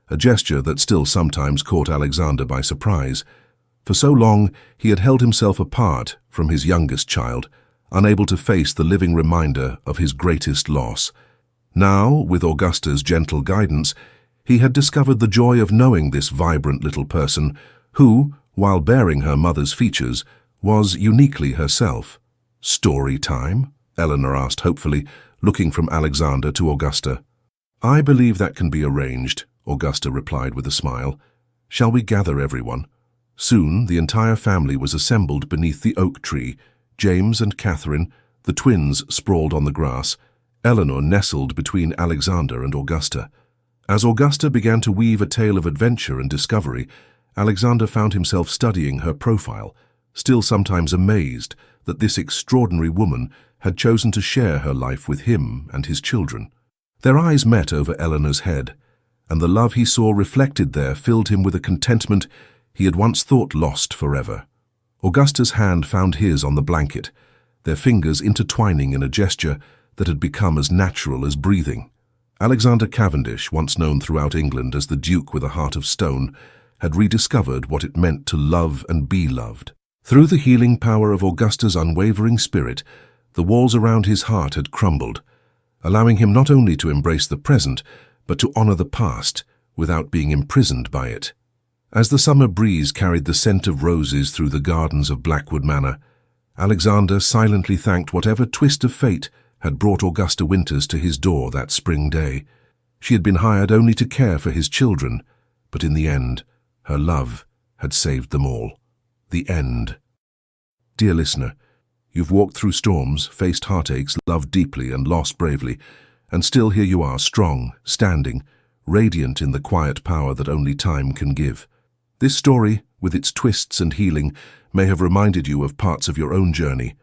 a gesture that still sometimes caught Alexander by surprise. For so long, he had held himself apart from his youngest child, unable to face the living reminder of his greatest loss. Now, with Augusta's gentle guidance, he had discovered the joy of knowing this vibrant little person who, while bearing her mother's features, was uniquely herself. "Story time?" Eleanor asked hopefully, looking from Alexander to Augusta. "I believe that can be arranged," Augusta replied with a smile. "Shall we gather everyone?" Soon the entire family was assembled beneath the oak tree, James and Catherine, the twins sprawled on the grass, Eleanor nestled between Alexander and Augusta. As Augusta began to weave a tale of adventure and discovery, Alexander found himself studying her profile, still sometimes amazed that this extraordinary woman had chosen to share her life with him and his children. Their eyes met over Eleanor's head, and the love he saw reflected there filled him with a contentment he had once thought lost forever. Augusta's hand found his on the blanket, their fingers intertwining in a gesture that had become as natural as breathing. Alexander Cavendish, once known throughout England as the Duke with a heart of stone, had rediscovered what it meant to love and be loved. Through the healing power of Augusta's unwavering spirit, the walls around his heart had crumbled, allowing him not only to embrace the present, but to honor the past without being imprisoned by it. As the summer breeze carried the scent of roses through the gardens of Blackwood Manor, Alexander silently thanked whatever twist of fate had brought Augusta Winters to his door that spring day. She had been hired only to care for his children, but in the end, her love had saved them all. The end. Dear listener, you've walked through storms, faced heartaches, loved deeply and lost bravely, and still here you are, strong, standing, radiant in the quiet power that only time can give. This story, with its twists and healing, may have reminded you of parts of your own journey,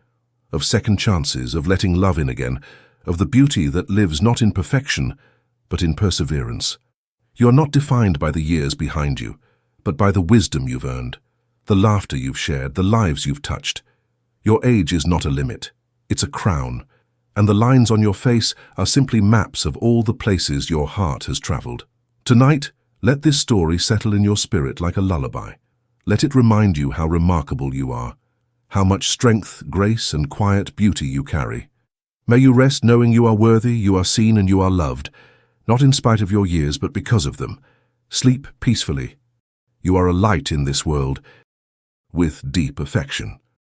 of second chances, of letting love in again, of the beauty that lives not in perfection, but in perseverance. You are not defined by the years behind you, but by the wisdom you've earned, the laughter you've shared, the lives you've touched. Your age is not a limit, it's a crown, and the lines on your face are simply maps of all the places your heart has traveled. Tonight, let this story settle in your spirit like a lullaby. Let it remind you how remarkable you are, how much strength, grace, and quiet beauty you carry. May you rest knowing you are worthy, you are seen, and you are loved, not in spite of your years, but because of them. Sleep peacefully. You are a light in this world, with deep affection.